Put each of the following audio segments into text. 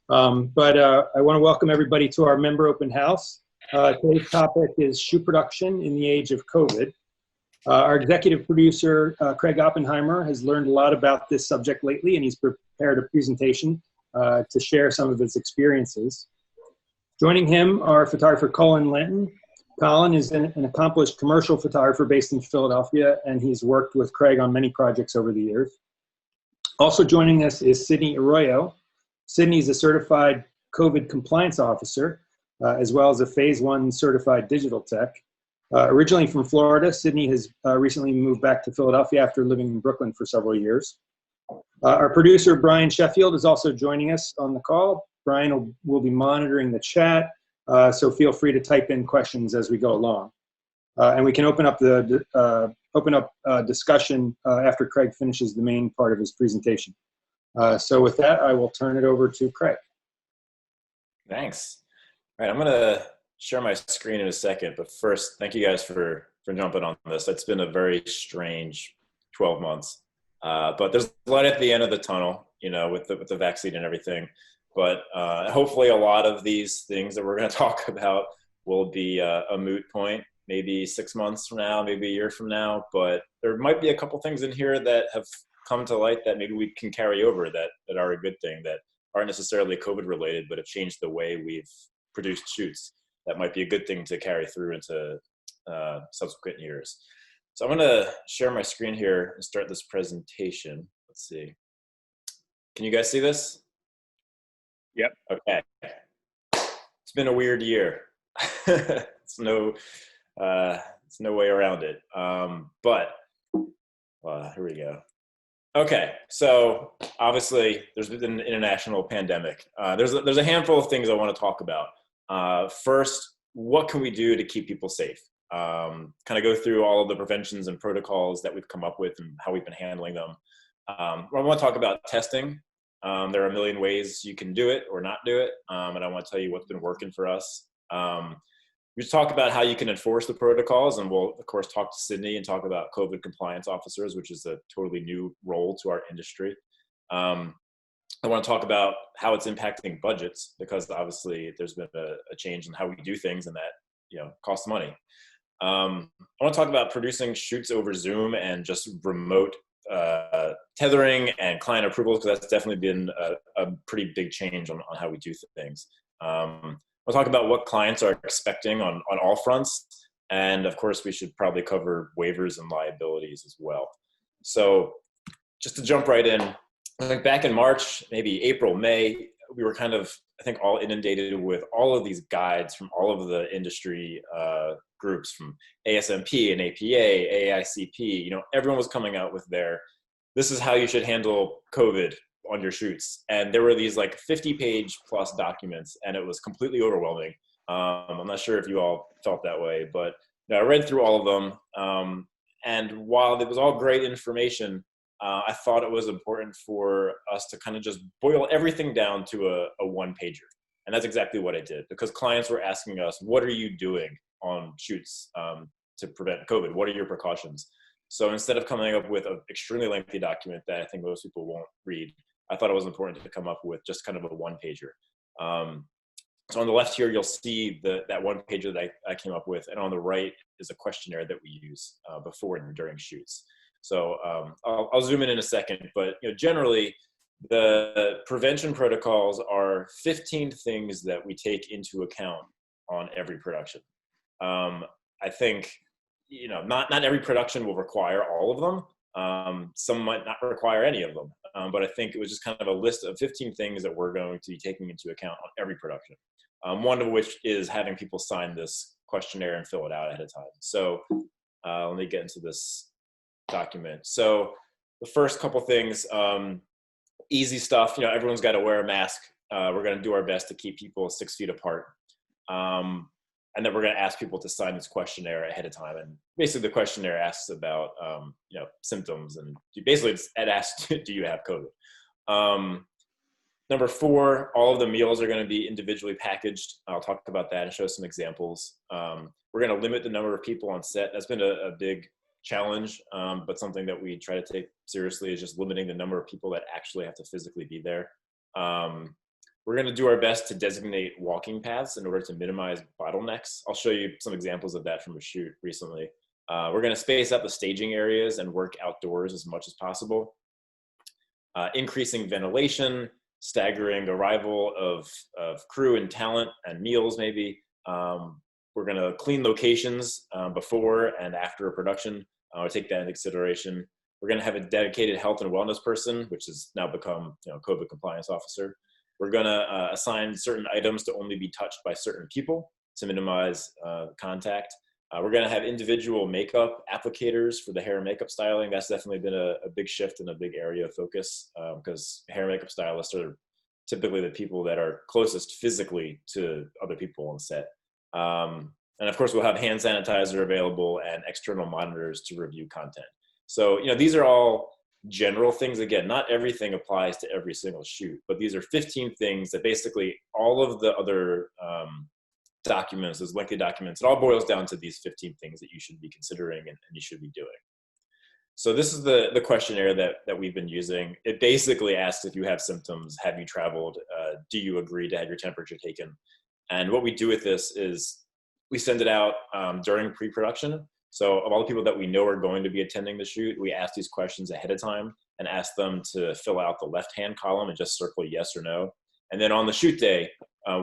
But I want to welcome everybody to our member open house. Today's topic is shoe production in the age of COVID. Our executive producer, Craig Oppenheimer, has learned a lot about this subject lately, and he's prepared a presentation to share some of his experiences. Joining him are photographer Colin Linton. Colin is an accomplished commercial photographer based in Philadelphia, and he's worked with Craig on many projects over the years. Also joining us is Sydney Arroyo. Sydney is a certified COVID compliance officer, as well as a Phase 1 certified digital tech. Originally from Florida, Sydney has recently moved back to Philadelphia after living in Brooklyn for several years. Our producer, Brian Sheffield, is also joining us on the call. Brian will be monitoring the chat, so feel free to type in questions as we go along. And we can open up discussion after Craig finishes the main part of his presentation. So with that, I will turn it over to Craig. Thanks. All right, I'm going to share my screen in a second, but first, thank you guys for jumping on this. It's been a very strange 12 months, but there's light at the end of the tunnel, you know, with the vaccine and everything. But hopefully, a lot of these things that we're going to talk about will be a moot point, maybe 6 months from now, maybe a year from now. But there might be a couple things in here that have come to light that maybe we can carry over that are a good thing, that aren't necessarily COVID related, but have changed the way we've produced shoots. That might be a good thing to carry through into subsequent years. So I'm going to share my screen here and start this presentation. Let's see. Can you guys see this? Yep. Okay. It's been a weird year. It's no way around it. But here we go. Okay, so obviously there's been an international pandemic. There's a handful of things I want to talk about. First, what can we do to keep people safe? Kind of go through all of the preventions and protocols that we've come up with and how we've been handling them. I want to talk about testing. There are a million ways you can do it or not do it, and I want to tell you what's been working for us. We just talk about how you can enforce the protocols, and we'll, of course, talk to Sydney and talk about COVID compliance officers, which is a totally new role to our industry. I want to talk about how it's impacting budgets, because obviously there's been a change in how we do things, and that, you know, costs money. I want to talk about producing shoots over Zoom and just remote tethering and client approvals, because that's definitely been a pretty big change on how we do things. We'll talk about what clients are expecting on all fronts. And of course, we should probably cover waivers and liabilities as well. So just to jump right in, I think back in March, maybe April, May, we were kind of, I think, all inundated with all of these guides from all of the industry groups, from ASMP and APA, AICP. You know, everyone was coming out with this is how you should handle COVID on your shoots. And there were these like 50-page plus documents, and it was completely overwhelming. I'm not sure if you all felt that way, but you know, I read through all of them. And while it was all great information, I thought it was important for us to kind of just boil everything down to a one-pager. And that's exactly what I did, because clients were asking us, what are you doing on shoots to prevent COVID? What are your precautions? So instead of coming up with an extremely lengthy document that I think most people won't read, I thought it was important to come up with just kind of a one-pager. So on the left here, you'll see that one-pager that I came up with, and on the right is a questionnaire that we use before and during shoots. So I'll zoom in a second, but you know, generally, the prevention protocols are 15 things that we take into account on every production. I think, you know, not every production will require all of them. Some might not require any of them, but I think it was just kind of a list of 15 things that we're going to be taking into account on every production. One of which is having people sign this questionnaire and fill it out ahead of time. So let me get into this document. So the first couple things, easy stuff. You know, everyone's got to wear a mask. We're going to do our best to keep people 6 feet apart. And then we're going to ask people to sign this questionnaire ahead of time. And basically the questionnaire asks about, you know, symptoms, and basically it asks, do you have COVID? Number 4, all of the meals are going to be individually packaged. I'll talk about that and show some examples. We're going to limit the number of people on set. That's been a big challenge, but something that we try to take seriously is just limiting the number of people that actually have to physically be there. We're going to do our best to designate walking paths in order to minimize bottlenecks. I'll show you some examples of that from a shoot recently. We're going to space out the staging areas and work outdoors as much as possible. Increasing ventilation, staggering arrival of crew and talent and meals maybe. We're going to clean locations before and after a production. I'll take that into consideration. We're going to have a dedicated health and wellness person, which has now become COVID compliance officer. We're going to assign certain items to only be touched by certain people to minimize contact. We're going to have individual makeup applicators for the hair and makeup styling. That's definitely been a big shift and a big area of focus because hair and makeup stylists are typically the people that are closest physically to other people on set. And of course, we'll have hand sanitizer available and external monitors to review content. So, these are all general things. Again, not everything applies to every single shoot, but these are 15 things that basically all of the other documents, those lengthy documents, it all boils down to these 15 things that you should be considering and you should be doing. So this is the questionnaire that we've been using. It basically asks if you have symptoms, have you traveled, do you agree to have your temperature taken? And what we do with this is we send it out during pre-production. So of all the people that we know are going to be attending the shoot, we ask these questions ahead of time and ask them to fill out the left-hand column and just circle yes or no. And then on the shoot day,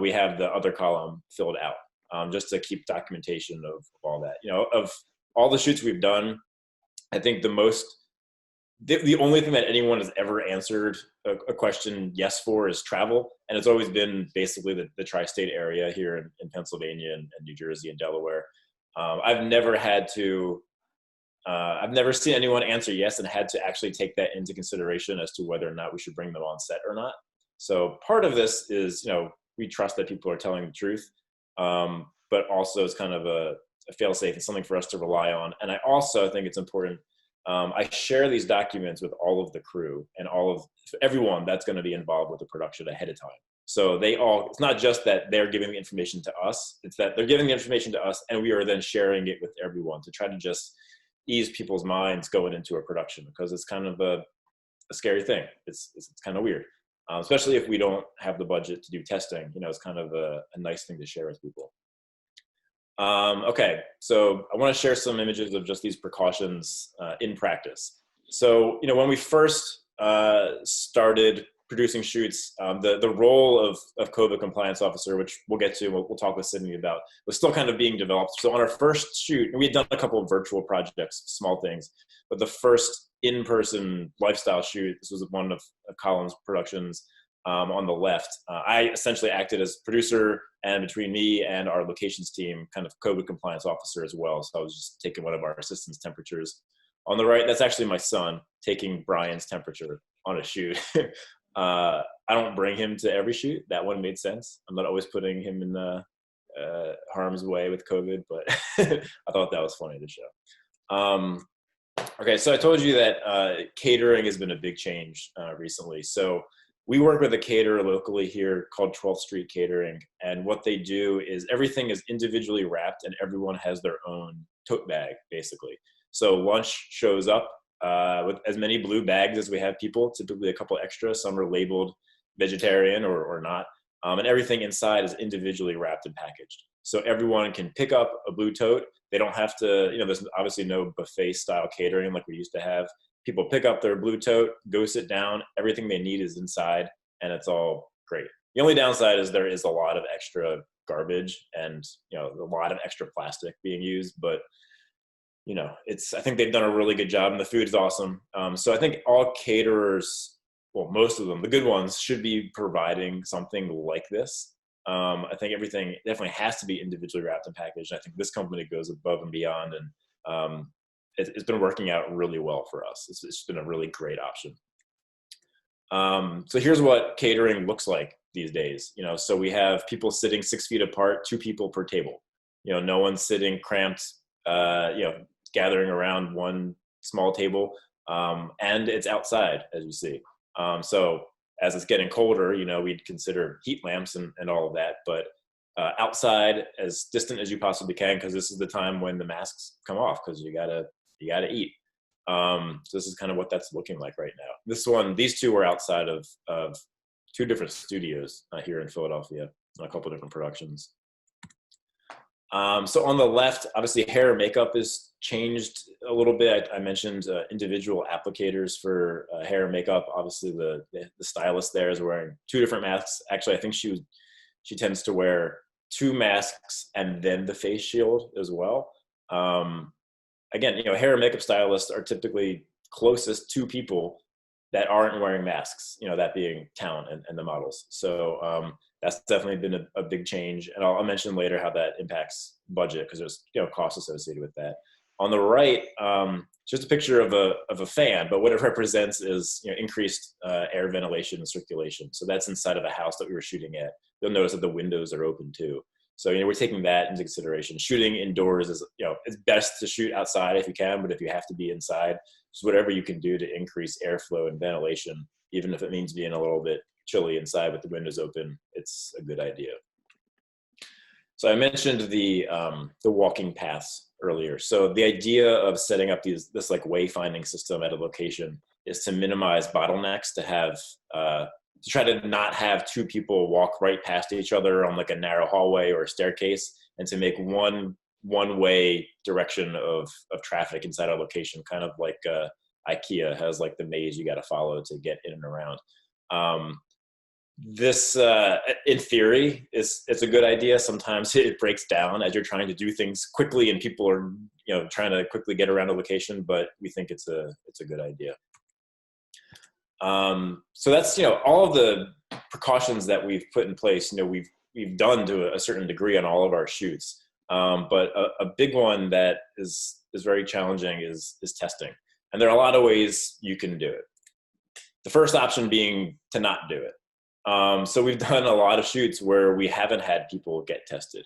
we have the other column filled out just to keep documentation of all that. Of all the shoots we've done, I think the only thing that anyone has ever answered a question yes for is travel. And it's always been basically the tri-state area here in Pennsylvania and New Jersey and Delaware. I've never seen anyone answer yes and had to actually take that into consideration as to whether or not we should bring them on set or not. So part of this is, we trust that people are telling the truth, but also it's kind of a fail-safe and something for us to rely on. And I also think it's important. I share these documents with all of the crew and everyone that's going to be involved with the production ahead of time. So it's not just that they're giving the information to us, it's that they're giving the information to us and we are then sharing it with everyone to try to just ease people's minds going into a production, because it's kind of a scary thing. It's kind of weird, especially if we don't have the budget to do testing. It's kind of a nice thing to share with people. Okay, so I want to share some images of just these precautions in practice. So, when we first started producing shoots, the role of COVID compliance officer, which we'll get to, we'll talk with Sydney about, was still kind of being developed. So on our first shoot, and we had done a couple of virtual projects, small things, but the first in-person lifestyle shoot, this was one of Colin's productions on the left. I essentially acted as producer, and between me and our locations team, kind of COVID compliance officer as well. So I was just taking one of our assistants' temperatures. On the right, that's actually my son taking Brian's temperature on a shoot. I don't bring him to every shoot. That one made sense. I'm not always putting him in harm's way with COVID, but I thought that was funny to show. Okay, so I told you that catering has been a big change recently. So we work with a caterer locally here called 12th Street Catering, and what they do is everything is individually wrapped and everyone has their own tote bag, basically. So lunch shows up with as many blue bags as we have people, typically a couple extra. Some are labeled vegetarian or not. And everything inside is individually wrapped and packaged. So everyone can pick up a blue tote. They don't have to, there's obviously no buffet style catering like we used to have. People pick up their blue tote, go sit down. Everything they need is inside and it's all great. The only downside is there is a lot of extra garbage and, a lot of extra plastic being used, but I think they've done a really good job and the food is awesome. So I think all caterers, well, most of them, the good ones, should be providing something like this. I think everything definitely has to be individually wrapped and packaged. I think this company goes above and beyond, and it's been working out really well for us. It's been a really great option. So here's what catering looks like these days. So we have people sitting 6 feet apart, 2 people per table. No one's sitting cramped, gathering around one small table, and it's outside, as you see. So as it's getting colder, we'd consider heat lamps and all of that, but outside as distant as you possibly can, because this is the time when the masks come off, because you gotta eat. So this is kind of what that's looking like right now. These two are outside of two different studios here in Philadelphia, a couple different productions. So on the left, obviously hair and makeup is changed a little bit. I mentioned individual applicators for hair and makeup. Obviously the stylist there is wearing two different masks. Actually, I think she tends to wear two masks and then the face shield as well. Again, hair and makeup stylists are typically closest to people that aren't wearing masks, that being talent and the models. So that's definitely been a big change. And I'll mention later how that impacts budget, because there's costs associated with that. On the right, just a picture of a fan, but what it represents is increased air ventilation and circulation. So that's inside of a house that we were shooting at. You'll notice that the windows are open too. So we're taking that into consideration. Shooting indoors is it's best to shoot outside if you can, but if you have to be inside, just whatever you can do to increase airflow and ventilation, even if it means being a little bit chilly inside with the windows open, it's a good idea. So I mentioned the walking paths earlier. So the idea of setting up this like wayfinding system at a location is to minimize bottlenecks, to try to not have two people walk right past each other on like a narrow hallway or a staircase, and to make one-way direction of traffic inside a location, kind of like IKEA has like the maze you got to follow to get in and around. This, in theory, it's a good idea. Sometimes it breaks down as you're trying to do things quickly, and people are trying to quickly get around a location. But we think it's a good idea. So that's all of the precautions that we've put in place. We've done to a certain degree on all of our shoots. But a big one that is very challenging is testing, and there are a lot of ways you can do it. The first option being to not do it. So we've done a lot of shoots where we haven't had people get tested.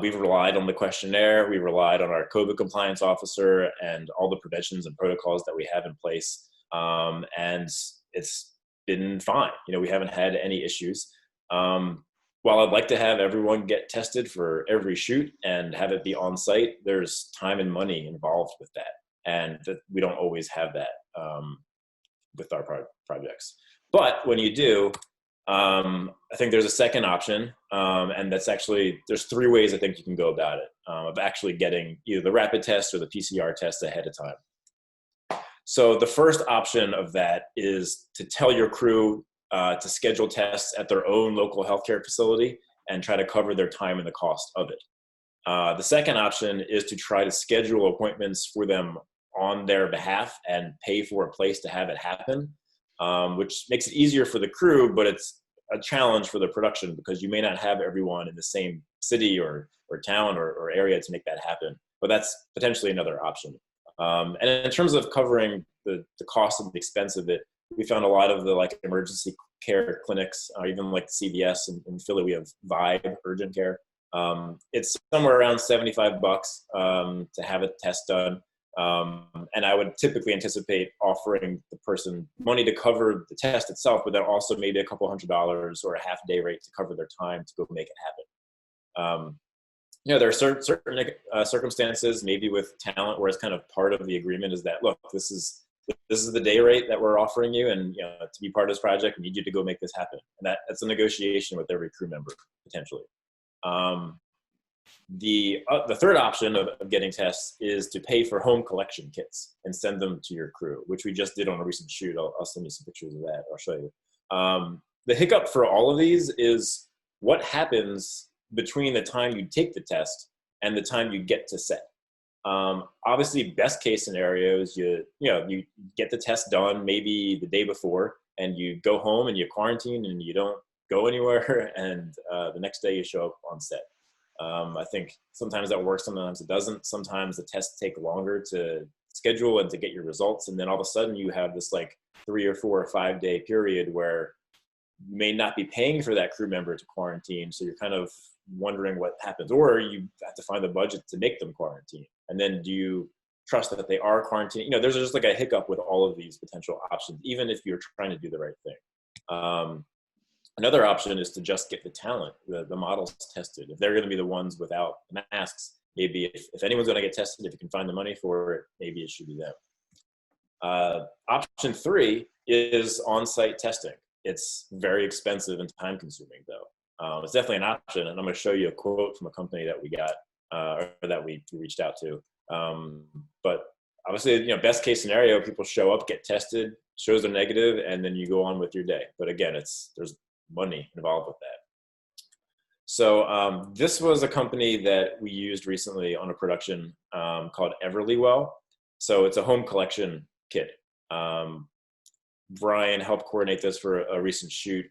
We've relied on the questionnaire. We relied on our COVID compliance officer and all the preventions and protocols that we have in place. And it's been fine. We haven't had any issues. While I'd like to have everyone get tested for every shoot and have it be on site, there's time and money involved with that. And we don't always have that with our projects. But when you do, I think there's a second option, and that's actually, there's three ways I think you can go about it, of actually getting either the rapid test or the PCR test ahead of time. So the first option of that is to tell your crew to schedule tests at their own local healthcare facility and try to cover their time and the cost of it. The second option is to try to schedule appointments for them on their behalf and pay for a place to have it happen, which makes it easier for the crew, but it's a challenge for the production because you may not have everyone in the same city or town or area to make that happen. But that's potentially another option. And in terms of covering the cost and the expense of it, we found a lot of the like emergency care clinics, even like CVS in Philly, we have Vibe Urgent Care. It's somewhere around $75 to have a test done. And I would typically anticipate offering the person money to cover the test itself, but then also maybe a couple $100 or a half day rate to cover their time to go make it happen. There are certain circumstances, maybe with talent, where it's kind of part of the agreement is that, look, this is the day rate that we're offering you, and to be part of this project, we need you to go make this happen. And that's a negotiation with every crew member potentially. The third option of getting tests is to pay for home collection kits and send them to your crew, which we just did on a recent shoot. I'll send you some pictures of that. I'll show you. The hiccup for all of these is what happens between the time you take the test and the time you get to set. Obviously, best case scenarios, you get the test done maybe the day before, and you go home and you quarantine and you don't go anywhere, and the next day you show up on set. I think sometimes that works, sometimes it doesn't. Sometimes the tests take longer to schedule and to get your results, and then all of a sudden you have this like 3 or 4 or 5 day period where you may not be paying for that crew member to quarantine, so you're kind of wondering what happens, or you have to find the budget to make them quarantine. And then do you trust that they are quarantined? There's just like a hiccup with all of these potential options, even if you're trying to do the right thing. Another option is to just get the talent, the models tested. If they're going to be the ones without masks, maybe if anyone's going to get tested, if you can find the money for it, maybe it should be them. Option 3 is on-site testing. It's very expensive and time consuming though. It's definitely an option. And I'm going to show you a quote from a company that we got, or that we reached out to. But obviously, best case scenario, people show up, get tested, shows are negative, and then you go on with your day. But again, there's money involved with that. So this was a company that we used recently on a production called Everlywell. So it's a home collection kit. Brian helped coordinate this for a recent shoot.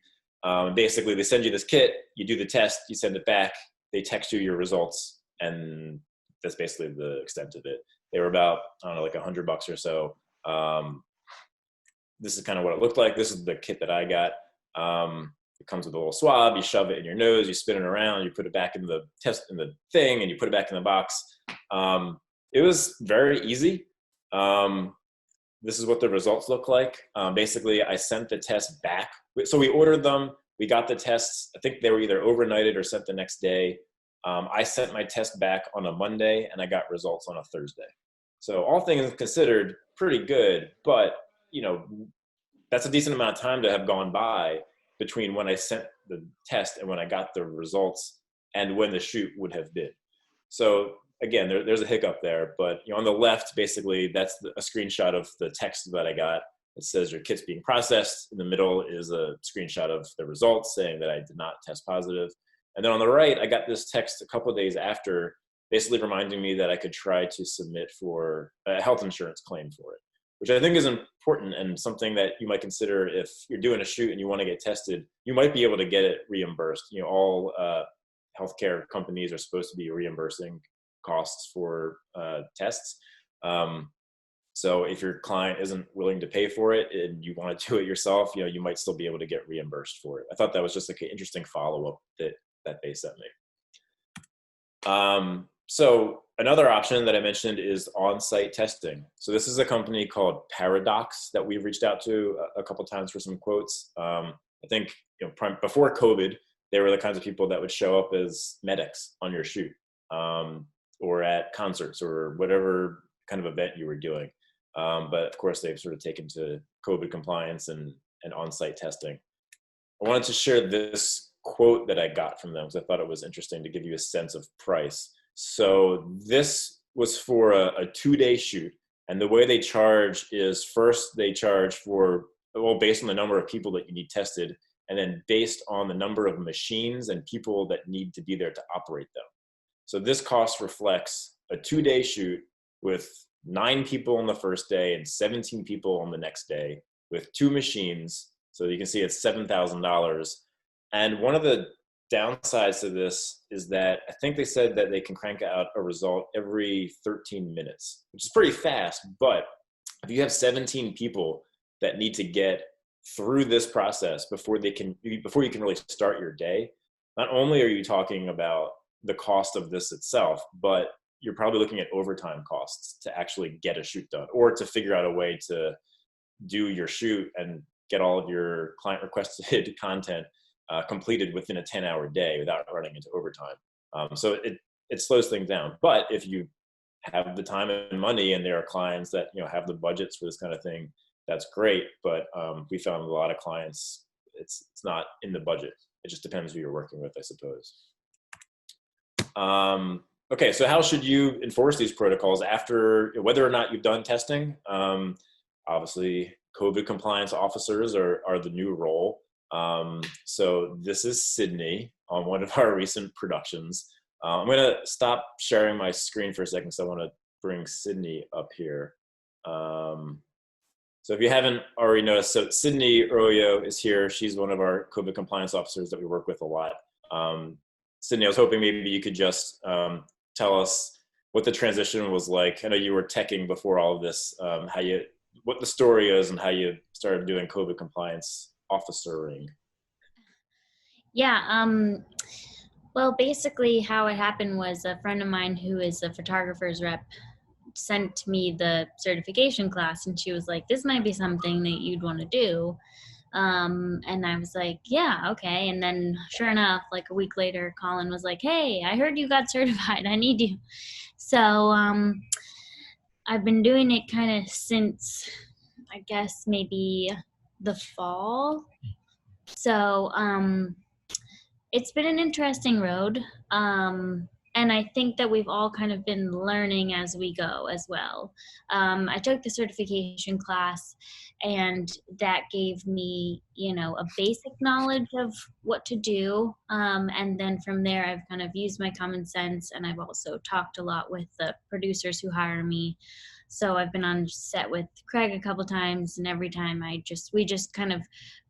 Basically, they send you this kit, you do the test, you send it back, they text you your results, and that's basically the extent of it. They were about, I don't know, like $100 or so. This is kind of what it looked like. This is the kit that I got. It comes with a little swab. You shove it in your nose, you spin it around, you put it back in the thing, and you put it back in the box. It was very easy. This is what the results look like. Basically, I sent the test back. So we ordered them. We got the tests. I think they were either overnighted or sent the next day. I sent my test back on a Monday, and I got results on a Thursday. So all things considered, pretty good. But, that's a decent amount of time to have gone by between when I sent the test and when I got the results and when the shoot would have been. So again, there's a hiccup there, but on the left, basically that's a screenshot of the text that I got. It says your kit's being processed. In the middle is a screenshot of the results saying that I did not test positive. And then on the right, I got this text a couple of days after, basically reminding me that I could try to submit for a health insurance claim for it, which I think is important and something that you might consider if you're doing a shoot and you want to get tested. You might be able to get it reimbursed. All healthcare companies are supposed to be reimbursing costs for tests. So if your client isn't willing to pay for it and you want to do it yourself, you might still be able to get reimbursed for it. I thought that was just like an interesting follow-up that they sent me. So another option that I mentioned is on-site testing. So this is a company called Paradox that we've reached out to a couple of times for some quotes. I think before COVID, they were the kinds of people that would show up as medics on your shoot, or at concerts or whatever kind of event you were doing. But of course, they've sort of taken to COVID compliance and on-site testing. I wanted to share this quote that I got from them because I thought it was interesting to give you a sense of price. So this was for a 2-day shoot. And the way they charge is first they charge for, based on the number of people that you need tested, and then based on the number of machines and people that need to be there to operate them. So this cost reflects a 2-day shoot with 9 people on the first day and 17 people on the next day with 2 machines. So you can see it's $7,000. And one of the downsides to this is that I think they said that they can crank out a result every 13 minutes, which is pretty fast. But if you have 17 people that need to get through this process before you can really start your day, not only are you talking about the cost of this itself, but you're probably looking at overtime costs to actually get a shoot done or to figure out a way to do your shoot and get all of your client requested content completed within a 10-hour day without running into overtime. So it slows things down. But if you have the time and money and there are clients that have the budgets for this kind of thing, that's great. But we found a lot of clients, it's not in the budget. It just depends who you're working with, I suppose. Okay, so how should you enforce these protocols after, whether or not you've done testing? Obviously, COVID compliance officers are the new role. So this is Sydney on one of our recent productions. I'm going to stop sharing my screen for a second because I want to bring Sydney up here. So if you haven't already noticed, so Sydney Arroyo is here. She's one of our COVID compliance officers that we work with a lot. Sydney, I was hoping maybe you could just tell us what the transition was like. I know you were teching before all of this, what the story is and how you started doing COVID compliance officering. Yeah, well, basically how it happened was a friend of mine who is a photographer's rep sent me the certification class, and she was like, this might be something that you'd want to do. And I was like, yeah, okay. And then sure enough, like a week later, Colin was like, hey, I heard you got certified. I need you. So I've been doing it kind of since, I guess, maybe the fall So it's been an interesting road. And I think that we've all kind of been learning as we go as well. I took the certification class, and that gave me, a basic knowledge of what to do. And then from there, I've kind of used my common sense, and I've also talked a lot with the producers who hire me. So I've been on set with Craig a couple times, and every time we just kind of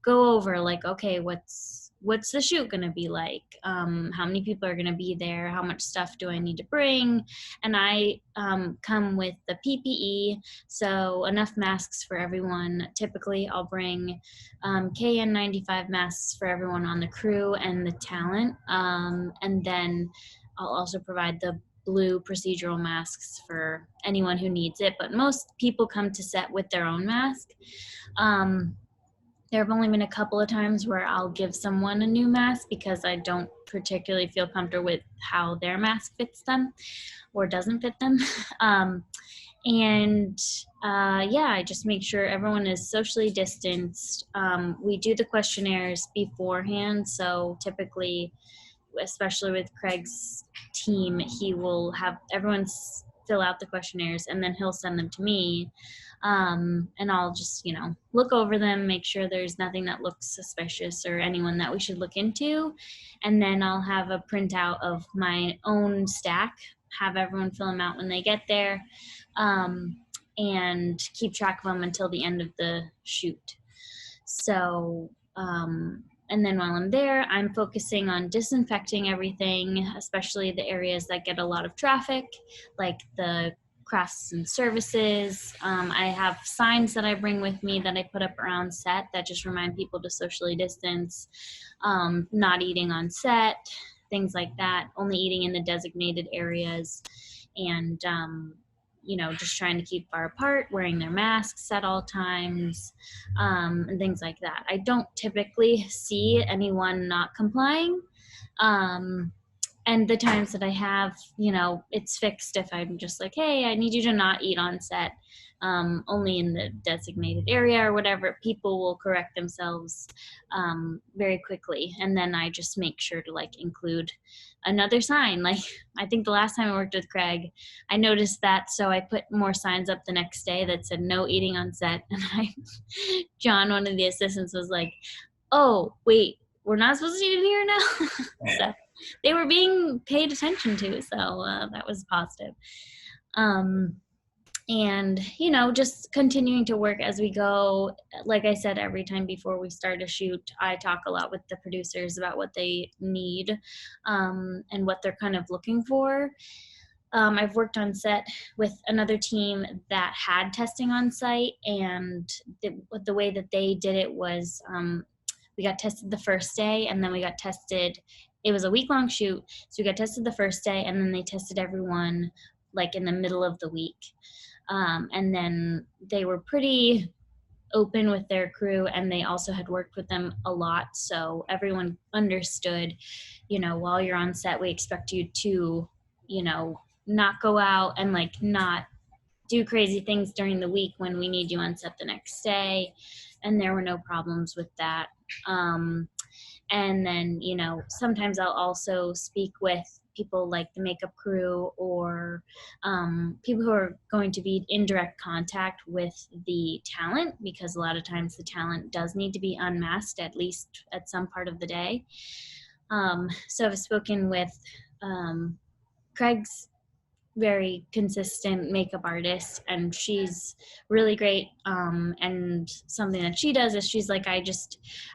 go over like, okay, what's the shoot going to be like? How many people are going to be there? How much stuff do I need to bring? And I come with the PPE, so enough masks for everyone. Typically, I'll bring KN95 masks for everyone on the crew and the talent. And then I'll also provide the blue procedural masks for anyone who needs it. But most people come to set with their own mask. There have only been a couple of times where I'll give someone a new mask because I don't particularly feel comfortable with how their mask fits them or doesn't fit them. I just make sure everyone is socially distanced. We do the questionnaires beforehand, so typically, especially with Craig's team, he will have everyone fill out the questionnaires, and then he'll send them to me. And I'll just, look over them, make sure there's nothing that looks suspicious or anyone that we should look into. And then I'll have a printout of my own stack, have everyone fill them out when they get there, and keep track of them until the end of the shoot. So, and then while I'm there, I'm focusing on disinfecting everything, especially the areas that get a lot of traffic, like the crafts and services. I have signs that I bring with me that I put up around set that just remind people to socially distance, not eating on set, things like that, only eating in the designated areas, and just trying to keep far apart, wearing their masks at all times, and things like that. I don't typically see anyone not complying. And the times that I have, it's fixed if I'm just like, hey, I need you to not eat on set, only in the designated area or whatever. People will correct themselves very quickly. And then I just make sure to include another sign. Like, I think the last time I worked with Craig, I noticed that. So I put more signs up the next day that said no eating on set. And John, one of the assistants, was like, oh, wait, we're not supposed to eat in here now? So they were being paid attention to, so that was positive. And just continuing to work as we go. Like I said, every time before we start a shoot, I talk a lot with the producers about what they need, and what they're kind of looking for. I've worked on set with another team that had testing on site, and the way that they did it was, we got tested the first day, and then we got tested. It was a week-long shoot, so we got tested the first day, and then they tested everyone in the middle of the week. And then they were pretty open with their crew, and they also had worked with them a lot, so everyone understood, while you're on set, we expect you to, not go out and not do crazy things during the week when we need you on set the next day. And there were no problems with that. And then, sometimes I'll also speak with people like the makeup crew or people who are going to be in direct contact with the talent, because a lot of times the talent does need to be unmasked at least at some part of the day. So I've spoken with Craig's very consistent makeup artist, and she's really great. And something that she does is she's like, I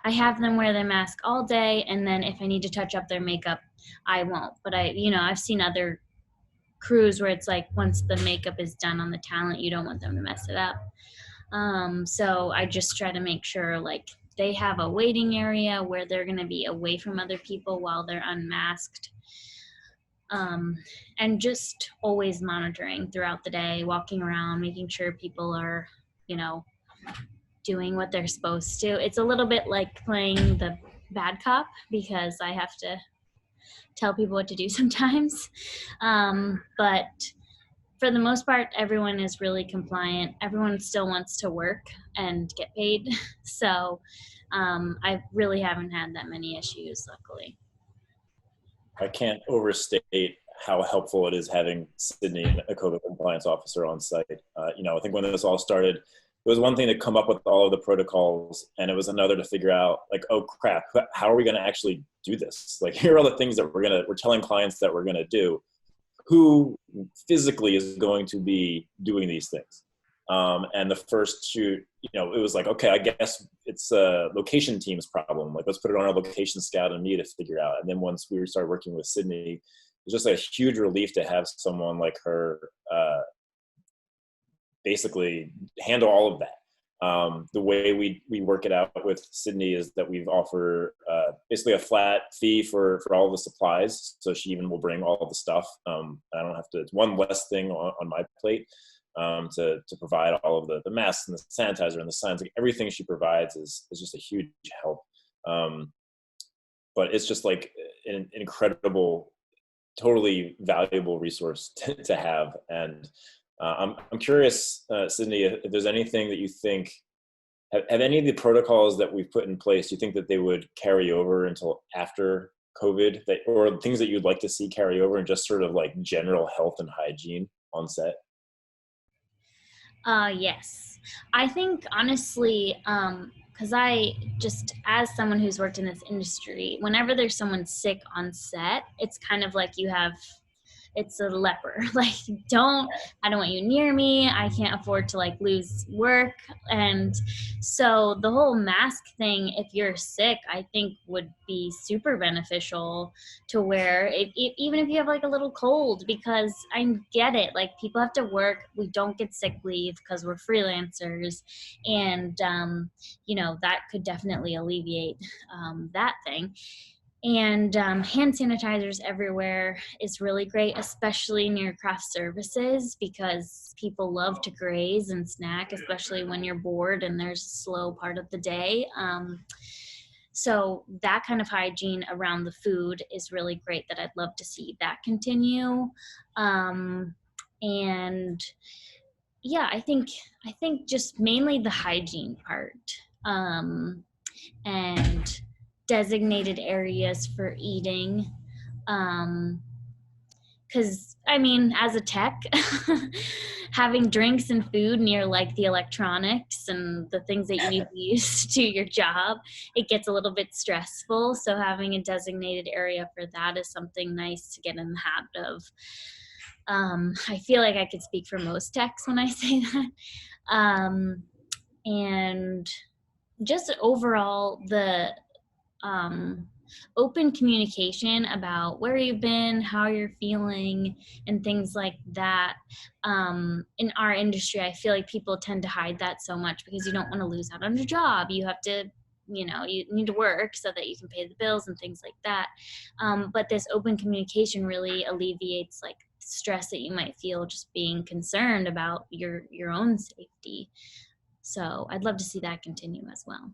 have them wear their mask all day, and then if I need to touch up their makeup, I won't. But I've seen other crews where it's like, once the makeup is done on the talent, you don't want them to mess it up. So I just try to make sure they have a waiting area where they're going to be away from other people while they're unmasked. And just always monitoring throughout the day, walking around, making sure people are, doing what they're supposed to. It's a little bit like playing the bad cop, because I have to tell people what to do sometimes. But for the most part, everyone is really compliant. Everyone still wants to work and get paid. So I really haven't had that many issues, luckily. I can't overstate how helpful it is having Sydney, a COVID compliance officer, on site. I think when this all started, it was one thing to come up with all of the protocols, and it was another to figure out, like, oh crap, how are we going to actually do this? Like, here are all the things that we're telling clients that we're going to do. Who physically is going to be doing these things? And the first shoot, it was like, okay, I guess it's a location team's problem. Like, let's put it on our location scout and me to figure out. And then once we started working with Sydney, it was just a huge relief to have someone like her basically handle all of that. The way we work it out with Sydney is that we've offered basically a flat fee for all the supplies. So she even will bring all of the stuff. I don't have to, it's one less thing on my plate. To provide all of the masks and the sanitizer and the signs. Like, everything she provides is just a huge help. But it's just like an incredible, totally valuable resource to have. And I'm curious, Sydney, if there's anything that you think, have any of the protocols that we've put in place, do you think that they would carry over until after COVID, or things that you'd like to see carry over, and just sort of like general health and hygiene on set? Yes. I think honestly, because I just, as someone who's worked in this industry, whenever there's someone sick on set, it's kind of like it's a leper. Like, I don't want you near me. I can't afford to like lose work. And so the whole mask thing, if you're sick, I think would be super beneficial to wear, even if you have like a little cold, because I get it. Like, people have to work. We don't get sick leave because we're freelancers. And, that could definitely alleviate that thing. And hand sanitizers everywhere is really great, especially near craft services, because people love to graze and snack, especially when you're bored and there's a slow part of the day. So that kind of hygiene around the food is really great, that I'd love to see that continue. And yeah, I think just mainly the hygiene part. And designated areas for eating. Because, as a tech, having drinks and food near like the electronics and the things that you need to use to do your job, it gets a little bit stressful. So having a designated area for that is something nice to get in the habit of. I feel like I could speak for most techs when I say that. And just overall, the open communication about where you've been, how you're feeling, and things like that. In our industry, I feel like people tend to hide that so much because you don't want to lose out on your job. You have to, you need to work so that you can pay the bills and things like that. But this open communication really alleviates like stress that you might feel just being concerned about your own safety. So I'd love to see that continue as well.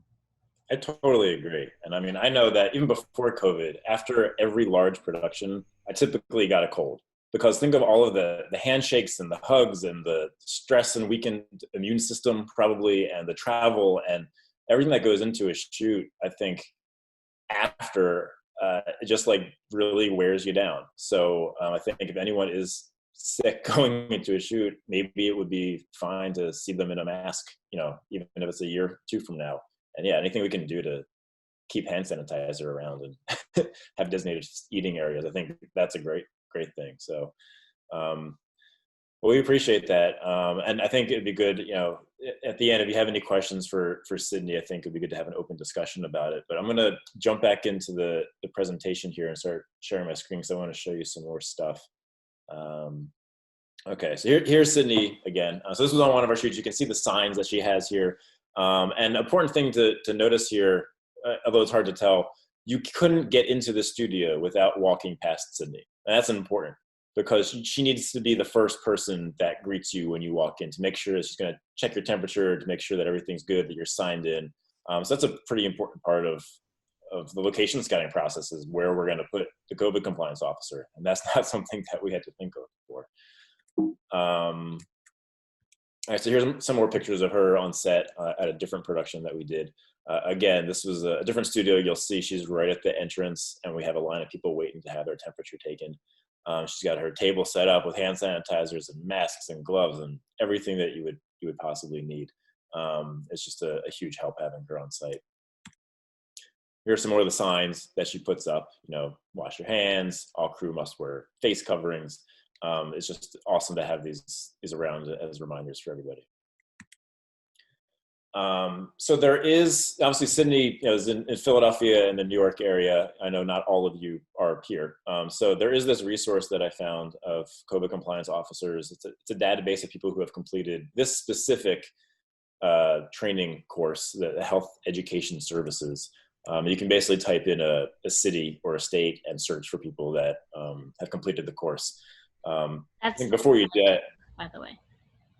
I totally agree. And I know that even before COVID, after every large production, I typically got a cold, because think of all of the handshakes and the hugs and the stress and weakened immune system probably, and the travel and everything that goes into a shoot. I think after it just like really wears you down. So I think if anyone is sick going into a shoot, maybe it would be fine to see them in a mask, even if it's a year or two from now. And yeah, anything we can do to keep hand sanitizer around and have designated eating areas, I think that's a great thing. So, well, we appreciate that. And I think it'd be good, at the end, if you have any questions for Sydney, I think it'd be good to have an open discussion about it. But I'm going to jump back into the presentation here and start sharing my screen, because I want to show you some more stuff. Okay, so here's Sydney again. So this was on one of our shoots. You can see the signs that she has here. And important thing to notice here, although it's hard to tell, you couldn't get into the studio without walking past Sydney. And that's important, because she needs to be the first person that greets you when you walk in, to make sure she's going to check your temperature, to make sure that everything's good, that you're signed in. So that's a pretty important part of the location scouting process, is where we're going to put the COVID compliance officer. And that's not something that we had to think of before. All right, so here's some more pictures of her on set at a different production that we did. Again, this was a different studio. You'll see she's right at the entrance, and we have a line of people waiting to have their temperature taken. She's got her table set up with hand sanitizers and masks and gloves and everything that you would possibly need. It's just a huge help having her on site. Here are some more of the signs that she puts up. Wash your hands. All crew must wear face coverings. It's just awesome to have these around as reminders for everybody. So there is, obviously Sydney is in Philadelphia and the New York area. I know not all of you are here. So there is this resource that I found of COVID compliance officers. It's a database of people who have completed this specific training course, the health education services. You can basically type in a city or a state and search for people that have completed the course. I think before you get, by the way.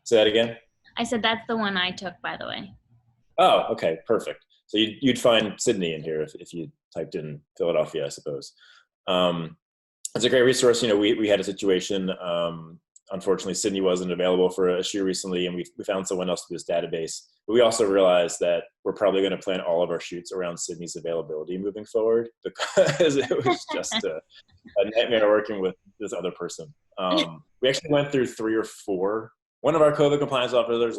Say that again? I said that's the one I took, by the way. Oh, okay, perfect. So you'd find Sydney in here if you typed in Philadelphia, I suppose. It's a great resource. We had a situation. Unfortunately, Sydney wasn't available for a shoot recently, and we found someone else to this database. But we also realized that we're probably going to plan all of our shoots around Sydney's availability moving forward, because it was just a nightmare working with this other person. We actually went through 3 or 4. One of our COVID compliance officers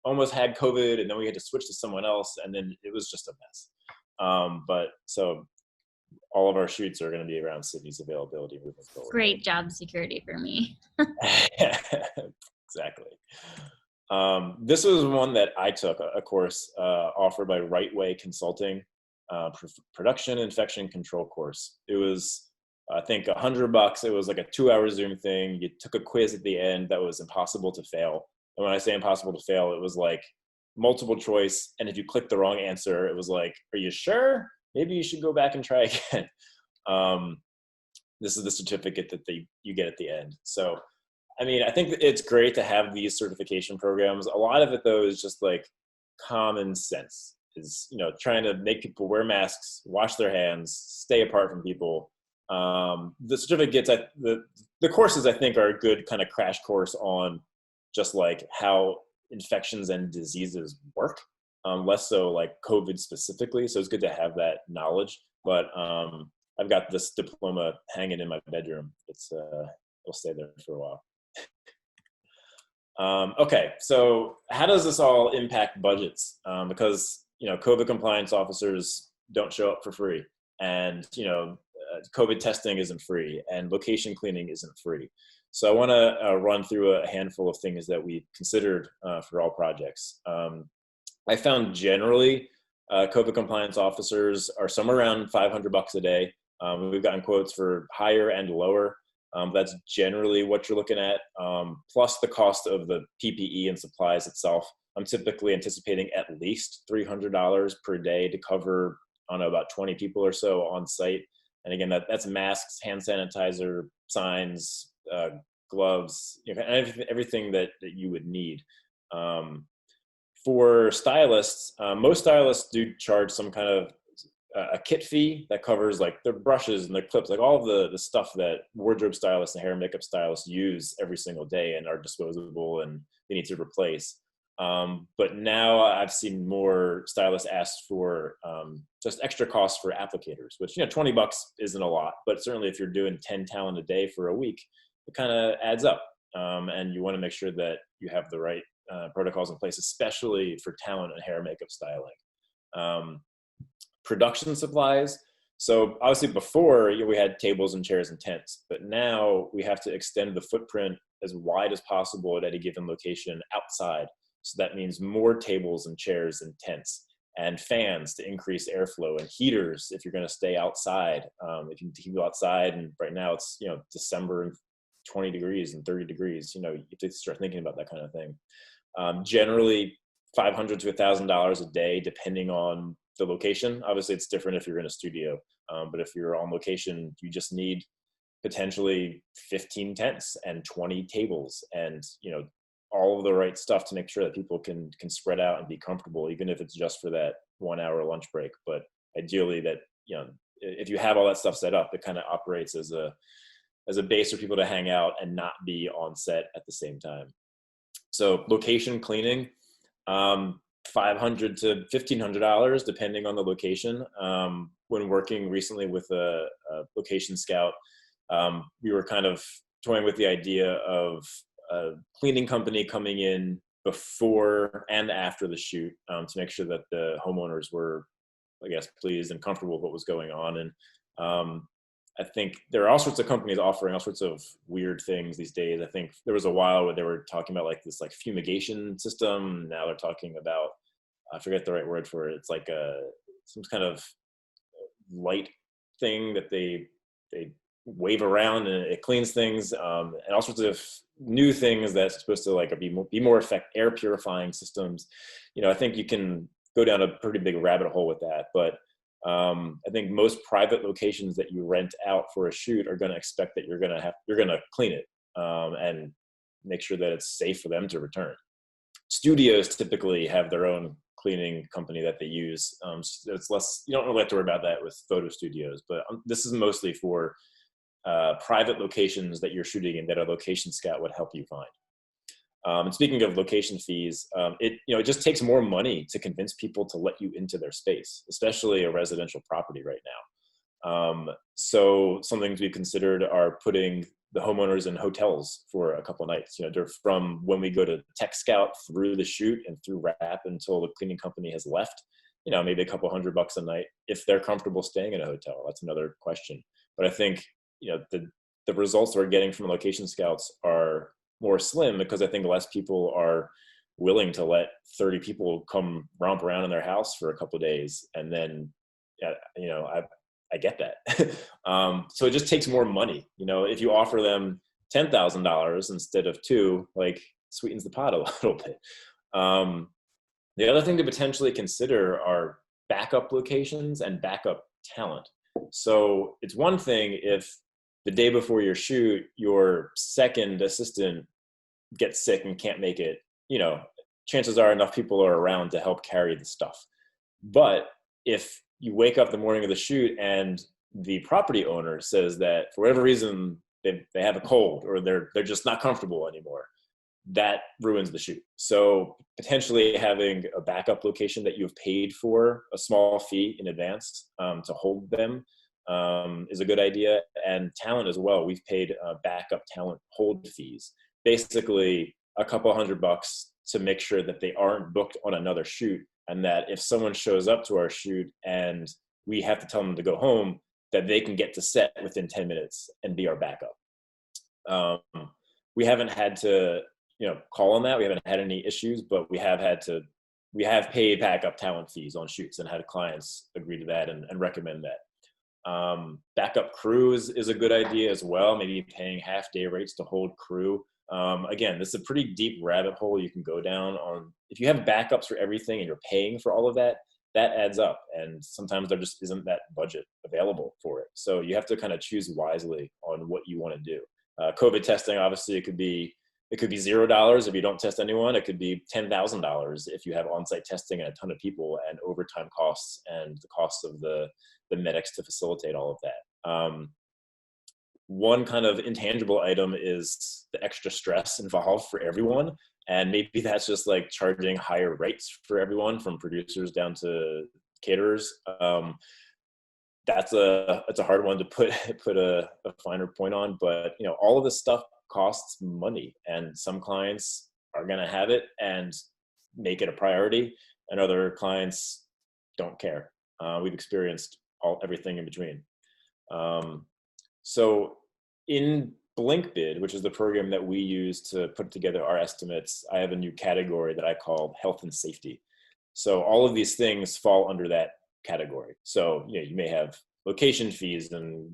almost had COVID, and then we had to switch to someone else, and then it was just a mess. But so all of our shoots are going to be around Sydney's availability moving forward. Great job security for me. Exactly. This was one that I took, a course offered by Right Way Consulting, production infection control course. It was, I think, $100. It was like a 2-hour Zoom thing. You took a quiz at the end that was impossible to fail. And when I say impossible to fail, it was like multiple choice. And if you clicked the wrong answer, it was like, are you sure? Maybe you should go back and try again. This is the certificate that you get at the end. So, I mean, I think it's great to have these certification programs. A lot of it, though, is just like common sense. Is trying to make people wear masks, wash their hands, stay apart from people. The certificates, the courses, I think, are a good kind of crash course on just like how infections and diseases work, less so like COVID specifically. So it's good to have that knowledge. But I've got this diploma hanging in my bedroom. It'll stay there for a while. Okay, so how does this all impact budgets? Because COVID compliance officers don't show up for free, and COVID testing isn't free, and location cleaning isn't free. So I want to run through a handful of things that we considered for all projects. I found generally COVID compliance officers are somewhere around $500 a day. We've gotten quotes for higher and lower. That's generally what you're looking at, plus the cost of the PPE and supplies itself. I'm typically anticipating at least $300 per day to cover, about 20 people or so on site. And again, that's masks, hand sanitizer, signs, gloves, everything that you would need. For stylists, most stylists do charge some kind of a kit fee that covers like their brushes and their clips, like all of the stuff that wardrobe stylists and hair and makeup stylists use every single day and are disposable and they need to replace. But now I've seen more stylists ask for just extra costs for applicators, which $20 isn't a lot, but certainly if you're doing 10 talent a day for a week, it kind of adds up. And you want to make sure that you have the right protocols in place, especially for talent and hair and makeup styling. Production supplies. So obviously before we had tables and chairs and tents, but now we have to extend the footprint as wide as possible at any given location outside. So that means more tables and chairs and tents, and fans to increase airflow, and heaters if you're going to stay outside. If you keep outside, and right now it's December and 20 degrees and 30 degrees, you have to start thinking about that kind of thing. Generally $500 to $1,000 a day, depending on the location. Obviously it's different if you're in a studio, but if you're on location, you just need potentially 15 tents and 20 tables and all of the right stuff to make sure that people can spread out and be comfortable, even if it's just for that 1 hour lunch break. But ideally that if you have all that stuff set up, it kind of operates as a base for people to hang out and not be on set at the same time. So location cleaning, $500 to $1,500, depending on the location. When working recently with a location scout, we were kind of toying with the idea of a cleaning company coming in before and after the shoot, to make sure that the homeowners were, I guess, pleased and comfortable with what was going on. And I think there are all sorts of companies offering all sorts of weird things these days. I think there was a while where they were talking about like this like fumigation system. Now they're talking about, I forget the right word for it. It's like some kind of light thing that they wave around and it cleans things, and all sorts of new things that's supposed to like be more air purifying systems. I think you can go down a pretty big rabbit hole with that, but I think most private locations that you rent out for a shoot are going to expect that you're going to clean it, and make sure that it's safe for them to return. Studios typically have their own cleaning company that they use. So it's less, you don't really have to worry about that with photo studios, but this is mostly for private locations that you're shooting in that a location scout would help you find. And speaking of location fees, it just takes more money to convince people to let you into their space, especially a residential property right now. So some things we've considered are putting the homeowners in hotels for a couple of nights, from when we go to tech scout through the shoot and through wrap until the cleaning company has left, maybe a couple $100 a night if they're comfortable staying in a hotel. That's another question. But I think, the results we're getting from location scouts are more slim because I think less people are willing to let 30 people come romp around in their house for a couple of days. And then, I get that. So it just takes more money. If you offer them $10,000 instead of $2,000, like sweetens the pot a little bit. The other thing to potentially consider are backup locations and backup talent. So it's one thing if the day before your shoot, your second assistant gets sick and can't make it, chances are enough people are around to help carry the stuff. But if you wake up the morning of the shoot and the property owner says that for whatever reason they have a cold or they're just not comfortable anymore, that ruins the shoot. So potentially having a backup location that you've paid for a small fee in advance to hold them is a good idea. And talent as well. We've paid backup talent hold fees, basically a couple $100 to make sure that they aren't booked on another shoot. And that if someone shows up to our shoot and we have to tell them to go home, that they can get to set within 10 minutes and be our backup. We haven't had to, call on that. We haven't had any issues, but we have paid backup talent fees on shoots and had clients agree to that and recommend that. Backup crew is a good idea as well. Maybe paying half-day rates to hold crew. Again, this is a pretty deep rabbit hole you can go down on. If you have backups for everything and you're paying for all of that, that adds up. And sometimes there just isn't that budget available for it. So you have to kind of choose wisely on what you want to do. COVID testing, obviously, it could be $0 if you don't test anyone. It could be $10,000 if you have on-site testing and a ton of people and overtime costs and the costs of the medics to facilitate all of that. One kind of intangible item is the extra stress involved for everyone. And maybe that's just like charging higher rates for everyone, from producers down to caterers. That's a hard one to put a finer point on, but all of this stuff costs money, and some clients are going to have it and make it a priority, and other clients don't care. We've experienced everything in between. So in BlinkBid, which is the program that we use to put together our estimates, I have a new category that I call health and safety. So all of these things fall under that category. So you may have location fees and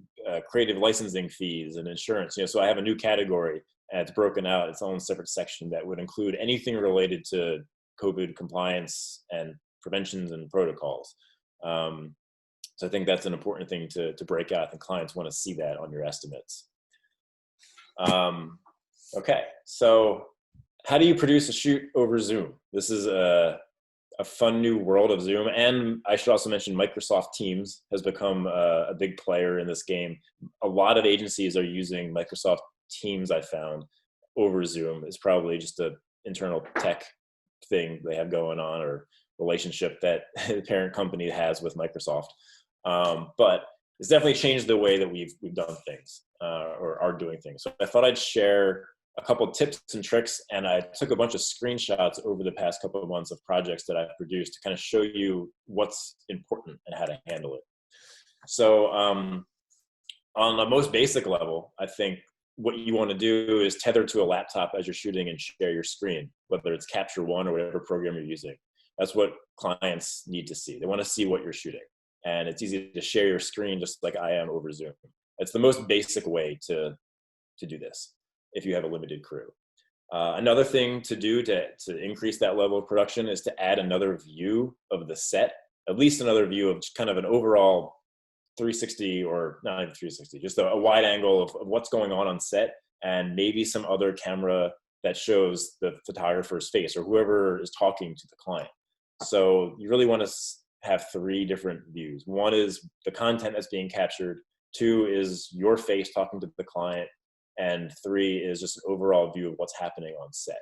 creative licensing fees and insurance. So I have a new category, and it's broken out its own separate section that would include anything related to COVID compliance and preventions and protocols. So I think that's an important thing to break out. I think clients want to see that on your estimates. Okay, so how do you produce a shoot over Zoom? This is a fun new world of Zoom. And I should also mention Microsoft Teams has become a big player in this game. A lot of agencies are using Microsoft Teams, I found, over Zoom. It's probably just an internal tech thing they have going on or relationship that the parent company has with Microsoft. But it's definitely changed the way that we've done things or are doing things. So I thought I'd share a couple tips and tricks, and I took a bunch of screenshots over the past couple of months of projects that I've produced to kind of show you what's important and how to handle it. So on the most basic level, I think what you want to do is tether to a laptop as you're shooting and share your screen, whether it's Capture One or whatever program you're using. That's what clients need to see. They want to see what you're shooting. And it's easy to share your screen just like I am over Zoom. It's the most basic way to do this if you have a limited crew. Another thing to do to increase that level of production is to add another view of the set, at least another view of kind of an overall 360, or not even 360, just a wide angle of what's going on set, and maybe some other camera that shows the photographer's face or whoever is talking to the client. So you really want to have 3 different views. One is the content that's being captured, 2 is your face talking to the client, and 3 is just an overall view of what's happening on set.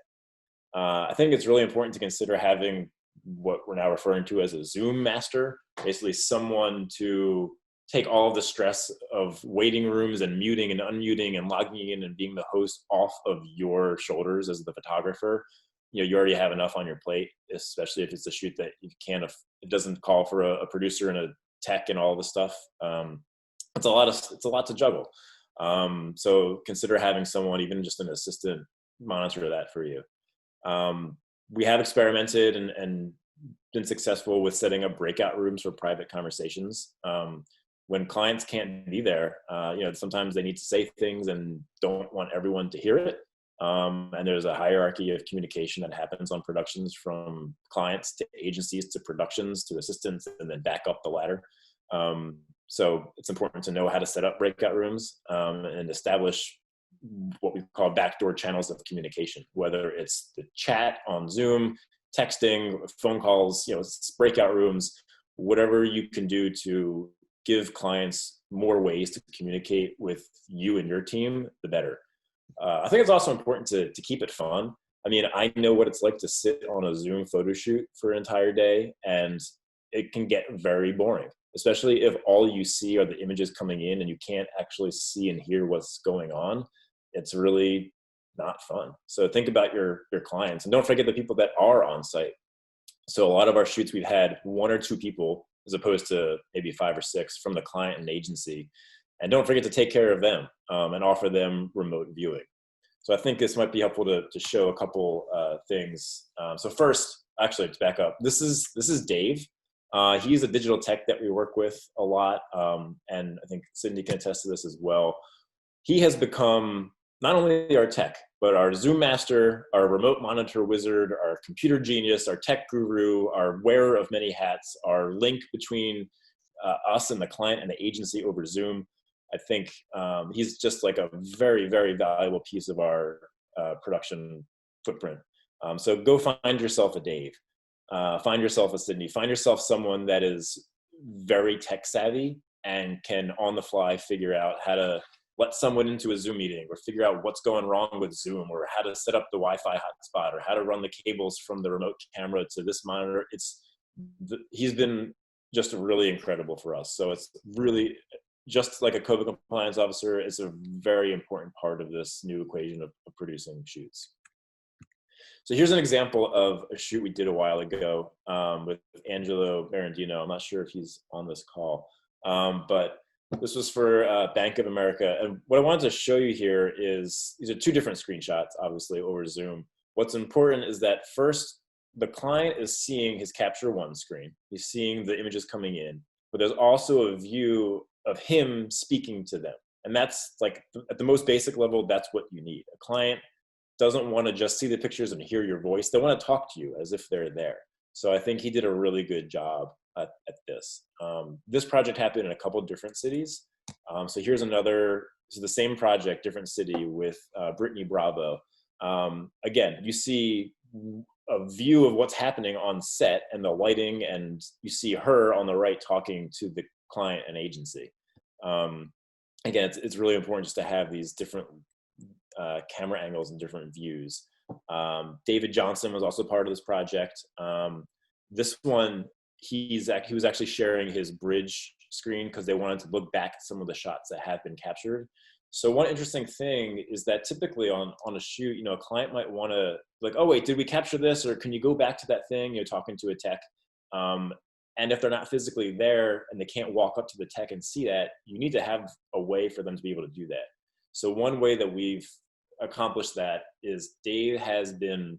I think it's really important to consider having what we're now referring to as a Zoom master, basically someone to take all the stress of waiting rooms and muting and unmuting and logging in and being the host off of your shoulders as the photographer. You know, you already have enough on your plate, especially if it's a shoot that you can't, it doesn't call for a producer and a tech and all the stuff. It's a lot to juggle. So consider having someone, even just an assistant, monitor that for you. We have experimented and been successful with setting up breakout rooms for private conversations. When clients can't be there, sometimes they need to say things and don't want everyone to hear it. And there's a hierarchy of communication that happens on productions, from clients to agencies to productions to assistants, and then back up the ladder. So it's important to know how to set up breakout rooms and establish what we call backdoor channels of communication, whether it's the chat on Zoom, texting, phone calls, breakout rooms, whatever you can do to give clients more ways to communicate with you and your team, the better. I think it's also important to keep it fun. I mean, I know what it's like to sit on a Zoom photo shoot for an entire day, and it can get very boring, especially if all you see are the images coming in and you can't actually see and hear what's going on. It's really not fun. So think about your clients, and don't forget the people that are on site. So a lot of our shoots, we've had 1 or 2 people as opposed to maybe 5 or 6 from the client and agency. And don't forget to take care of them and offer them remote viewing. So I think this might be helpful to show a couple things. So first, actually, to back up, this is Dave. He's a digital tech that we work with a lot, and I think Cindy can attest to this as well. He has become not only our tech, but our Zoom master, our remote monitor wizard, our computer genius, our tech guru, our wearer of many hats, our link between us and the client and the agency over Zoom. I think he's just like a very, very valuable piece of our production footprint. So go find yourself a Dave, find yourself a Sydney, find yourself someone that is very tech savvy and can on the fly figure out how to let someone into a Zoom meeting, or figure out what's going wrong with Zoom, or how to set up the Wi-Fi hotspot, or how to run the cables from the remote camera to this monitor. He's been just really incredible for us. So it's really, just like a COVID compliance officer, it's a very important part of this new equation of producing shoots. So here's an example of a shoot we did a while ago with Angelo Berendino. I'm not sure if he's on this call, but this was for Bank of America. And what I wanted to show you here is, these are 2 different screenshots, obviously, over Zoom. What's important is that first, the client is seeing his Capture One screen. He's seeing the images coming in, but there's also a view of him speaking to them. And that's like, at the most basic level, that's what you need. A client doesn't want to just see the pictures and hear your voice. They want to talk to you as if they're there. So I think he did a really good job at this. This project happened in a couple of different cities. So here's another, this is the same project, different city, with Brittany Bravo. Again, you see a view of what's happening on set and the lighting, and you see her on the right talking to the client and agency. Again, it's really important just to have these different camera angles and different views. David Johnson was also part of this project. This one, he was actually sharing his bridge screen because they wanted to look back at some of the shots that have been captured. So one interesting thing is that typically on a shoot, a client might want to like, oh wait, did we capture this? Or can you go back to that thing? Talking to a tech. And if they're not physically there and they can't walk up to the tech and see that, you need to have a way for them to be able to do that. So one way that we've accomplished that is Dave has been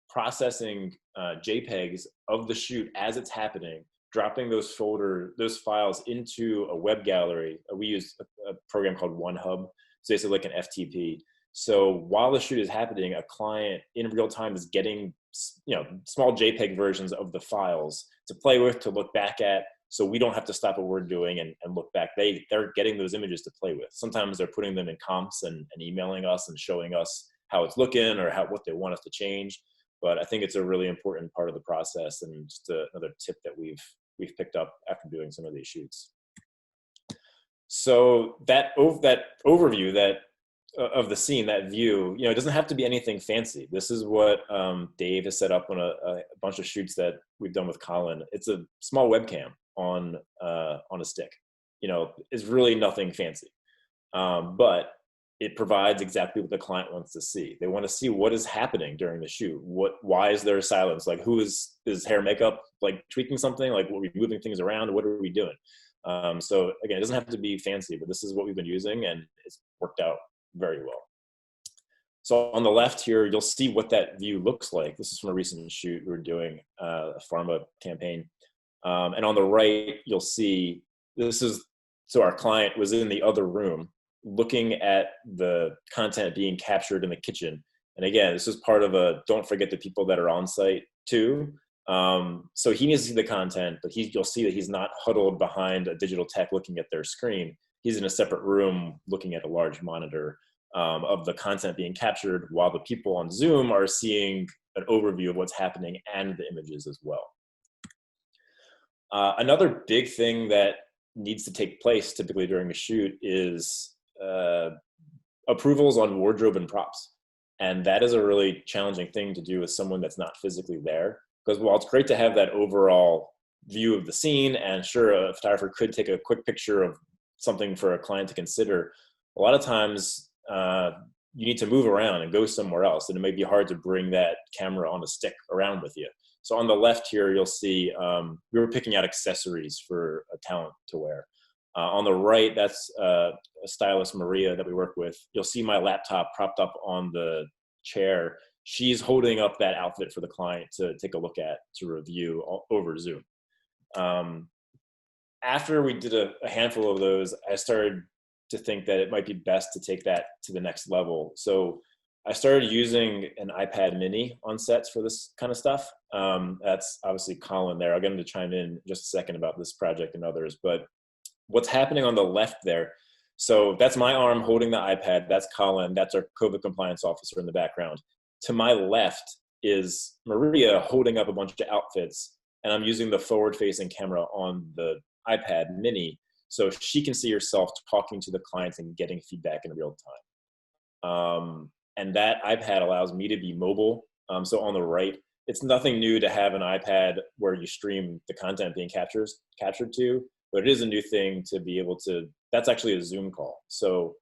processing JPEGs of the shoot as it's happening, dropping those files into a web gallery. We use a program called OneHub. It's basically like an FTP. So while the shoot is happening, a client in real time is getting, small JPEG versions of the files to play with, to look back at. So we don't have to stop what we're doing and look back. They're getting those images to play with. Sometimes they're putting them in comps and emailing us and showing us how it's looking or what they want us to change. But I think it's a really important part of the process and just another tip that we've picked up after doing some of these shoots. So that overview of the scene, that view, it doesn't have to be anything fancy. This is what Dave has set up on a bunch of shoots that we've done with Colin. It's a small webcam on a stick. It's really nothing fancy, but it provides exactly what the client wants to see. They want to see what is happening during the shoot. Why is there silence? Like, who is hair makeup like tweaking something? Like, what are we moving things around? What are we doing? So again, it doesn't have to be fancy, but this is what we've been using, and it's worked out very well. So on the left here, you'll see what that view looks like. This is from a recent shoot we were doing, a pharma campaign. And on the right, you'll see so our client was in the other room looking at the content being captured in the kitchen. And again, this is part of don't forget the people that are on site too. So he needs to see the content, but you'll see that he's not huddled behind a digital tech looking at their screen. He's in a separate room looking at a large monitor of the content being captured, while the people on Zoom are seeing an overview of what's happening and the images as well. Another big thing that needs to take place typically during a shoot is approvals on wardrobe and props. And that is a really challenging thing to do with someone that's not physically there. Because while it's great to have that overall view of the scene, and sure, a photographer could take a quick picture of something for a client to consider, a lot of times you need to move around and go somewhere else. And it may be hard to bring that camera on a stick around with you. So on the left here, you'll see we were picking out accessories for a talent to wear. On the right, that's a stylist, Maria, that we work with. You'll see my laptop propped up on the chair. She's holding up that outfit for the client to take a look at, to review over Zoom. After we did a handful of those, I started to think that it might be best to take that to the next level. So I started using an iPad mini on sets for this kind of stuff. That's obviously Colin there. I'll get him to chime in just a second about this project and others. But what's happening on the left there, so that's my arm holding the iPad. That's Colin. That's our COVID compliance officer in the background. To my left is Maria holding up a bunch of outfits, and I'm using the forward-facing camera on the iPad mini so she can see herself talking to the clients and getting feedback in real time. And that iPad allows me to be mobile. So on the right, it's nothing new to have an iPad where you stream the content being captured to, but it is a new thing to be able to, that's actually a Zoom call. So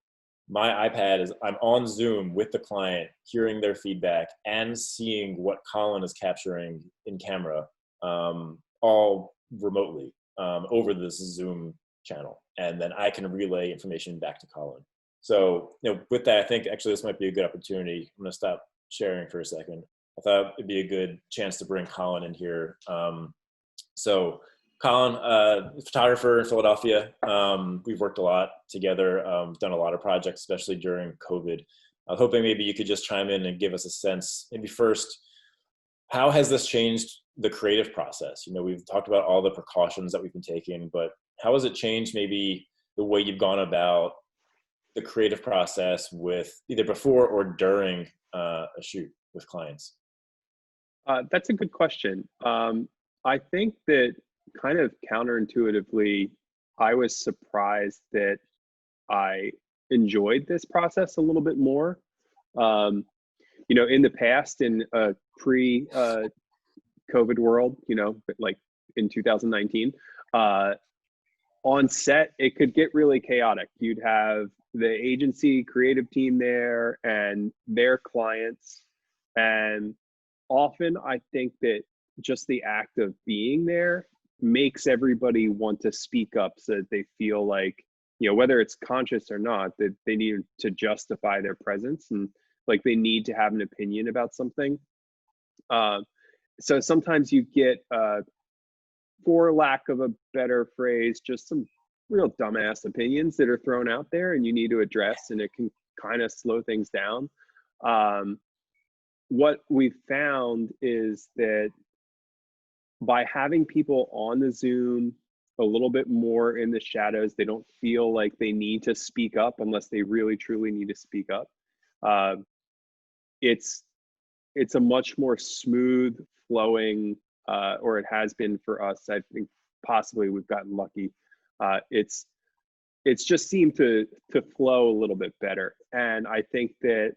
my iPad is, I'm on Zoom with the client, hearing their feedback and seeing what Colin is capturing in camera, all remotely over this Zoom channel. And then I can relay information back to Colin. So, with that, I think actually this might be a good opportunity. I'm going to stop sharing for a second. I thought it'd be a good chance to bring Colin in here. So Colin, photographer in Philadelphia. We've worked a lot together, done a lot of projects, especially during COVID. I was hoping maybe you could just chime in and give us a sense, maybe first, how has this changed the creative process? We've talked about all the precautions that we've been taking, but how has it changed maybe the way you've gone about the creative process with either before or during a shoot with clients? That's a good question. I think that kind of counterintuitively, I was surprised that I enjoyed this process a little bit more. in the past, in a pre-COVID world, like in 2019, on set, it could get really chaotic. You'd have the agency creative team there and their clients. And often I think that just the act of being there makes everybody want to speak up so that they feel like, whether it's conscious or not, that they need to justify their presence and like they need to have an opinion about something. So sometimes you get, for lack of a better phrase, just some real dumbass opinions that are thrown out there and you need to address, and it can kind of slow things down. What we've found is that by having people on the Zoom a little bit more in the shadows, they don't feel like they need to speak up unless they really truly need to speak up. It's a much more smooth flowing, or it has been for us. I think possibly we've gotten lucky. It's just seemed to flow a little bit better, and I think that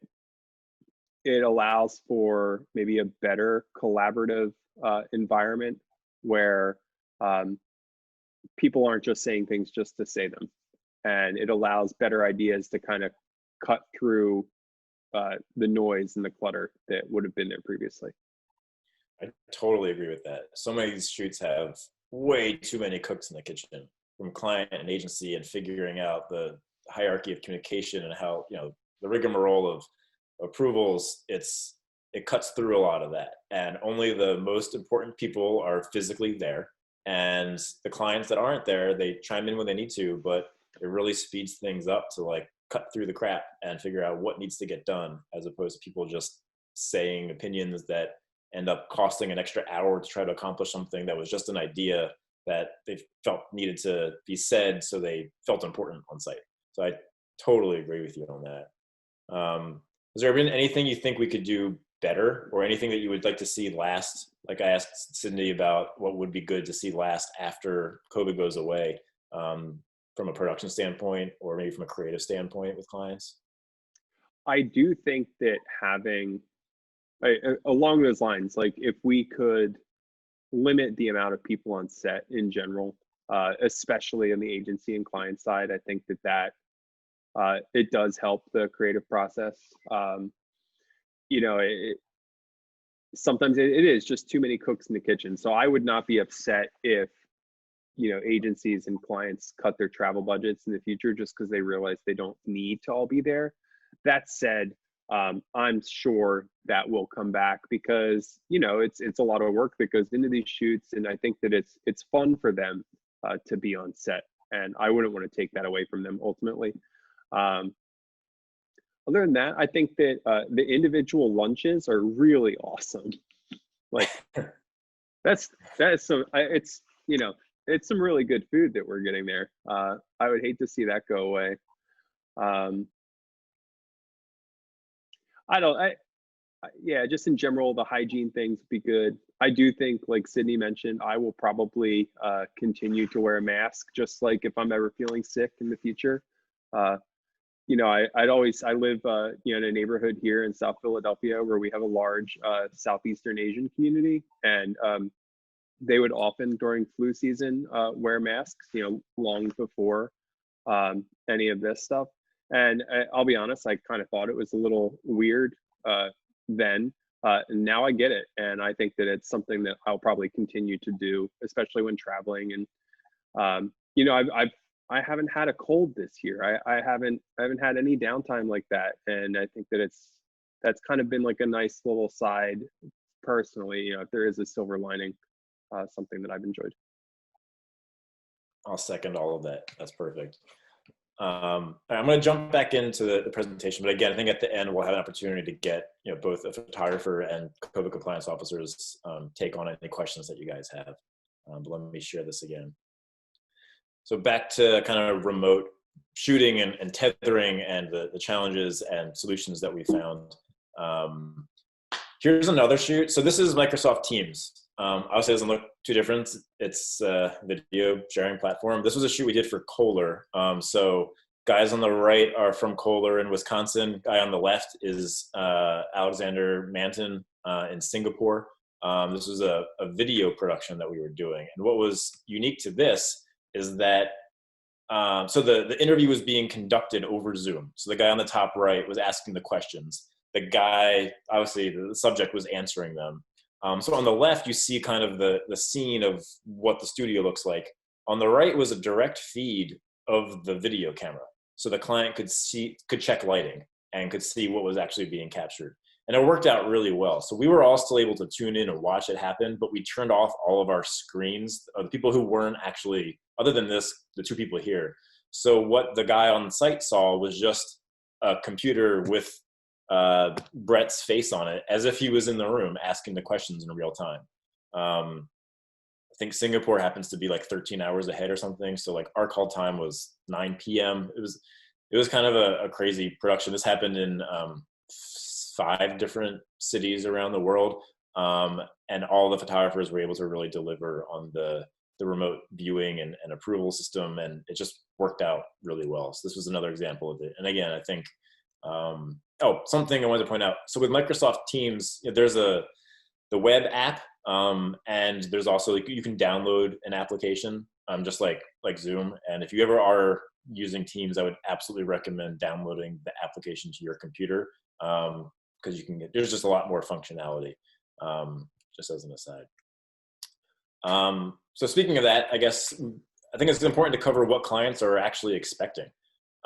it allows for maybe a better collaborative environment where people aren't just saying things just to say them, and it allows better ideas to kind of cut through the noise and the clutter that would have been there previously. I totally agree with that. So many of these shoots have way too many cooks in the kitchen, from client and agency, and figuring out the hierarchy of communication and how, the rigmarole of approvals, it cuts through a lot of that. And only the most important people are physically there. And the clients that aren't there, they chime in when they need to, but it really speeds things up to like cut through the crap and figure out what needs to get done, as opposed to people just saying opinions that end up costing an extra hour to try to accomplish something that was just an idea that they felt needed to be said, so they felt important on site. So I totally agree with you on that. Has there been anything you think we could do better, or anything that you would like to see last? Like I asked Sydney about what would be good to see last after COVID goes away, from a production standpoint, or maybe from a creative standpoint with clients. I do think that having, along those lines, like if we could limit the amount of people on set in general, especially on the agency and client side, I think that it does help the creative process. Sometimes it is just too many cooks in the kitchen. So I would not be upset if, agencies and clients cut their travel budgets in the future just because they realize they don't need to all be there. That said, I'm sure that will come back because, it's a lot of work that goes into these shoots. And I think that it's fun for them to be on set. And I wouldn't want to take that away from them ultimately. Other than that, I think that the individual lunches are really awesome. Like that's some, it's some really good food that we're getting there. I would hate to see that go away. Just in general, the hygiene things would be good. I do think, like Sydney mentioned, I will probably continue to wear a mask, just like if I'm ever feeling sick in the future. I live, in a neighborhood here in South Philadelphia where we have a large Southeastern Asian community, and they would often during flu season wear masks, long before any of this stuff. And I'll be honest, I kind of thought it was a little weird then. And now I get it, and I think that it's something that I'll probably continue to do, especially when traveling. And I haven't had a cold this year. I haven't had any downtime like that, and I think that that's kind of been like a nice little side personally. If there is a silver lining, something that I've enjoyed. I'll second all of that. That's perfect. I'm going to jump back into the presentation, but again, I think at the end we'll have an opportunity to get both a photographer and COVID compliance officers take on any questions that you guys have. But let me share this again. So back to kind of remote shooting and tethering and the challenges and solutions that we found. Here's another shoot. So this is Microsoft Teams. Obviously it doesn't look too different. It's a video sharing platform. This was a shoot we did for Kohler. So Guys on the right are from Kohler in Wisconsin. Guy on the left is Alexander Manton in Singapore. This was a video production that we were doing. And what was unique to this is that, so the interview was being conducted over Zoom. So the guy on the top right was asking the questions. The guy, obviously the subject was answering them. So on the left, you see kind of the scene of what the studio looks like. On the right was a direct feed of the video camera. So the client could check lighting and could see what was actually being captured. And it worked out really well. So we were all still able to tune in and watch it happen, but we turned off all of our screens of the people who weren't actually, other than this, the two people here. So what the guy on site saw was just a computer with Brett's face on it, as if he was in the room asking the questions in real time. I think Singapore happens to be like 13 hours ahead or something. So like our call time was 9 p.m. It was kind of a crazy production. This happened in 5 different cities around the world. And all the photographers were able to really deliver on the remote viewing and approval system. And it just worked out really well. So this was another example of it. And again, I think, something I wanted to point out. So with Microsoft Teams, there's the web app, and there's also, like, you can download an application, just like Zoom. And if you ever are using Teams, I would absolutely recommend downloading the application to your computer, because there's just a lot more functionality, just as an aside. So speaking of that, I think it's important to cover what clients are actually expecting.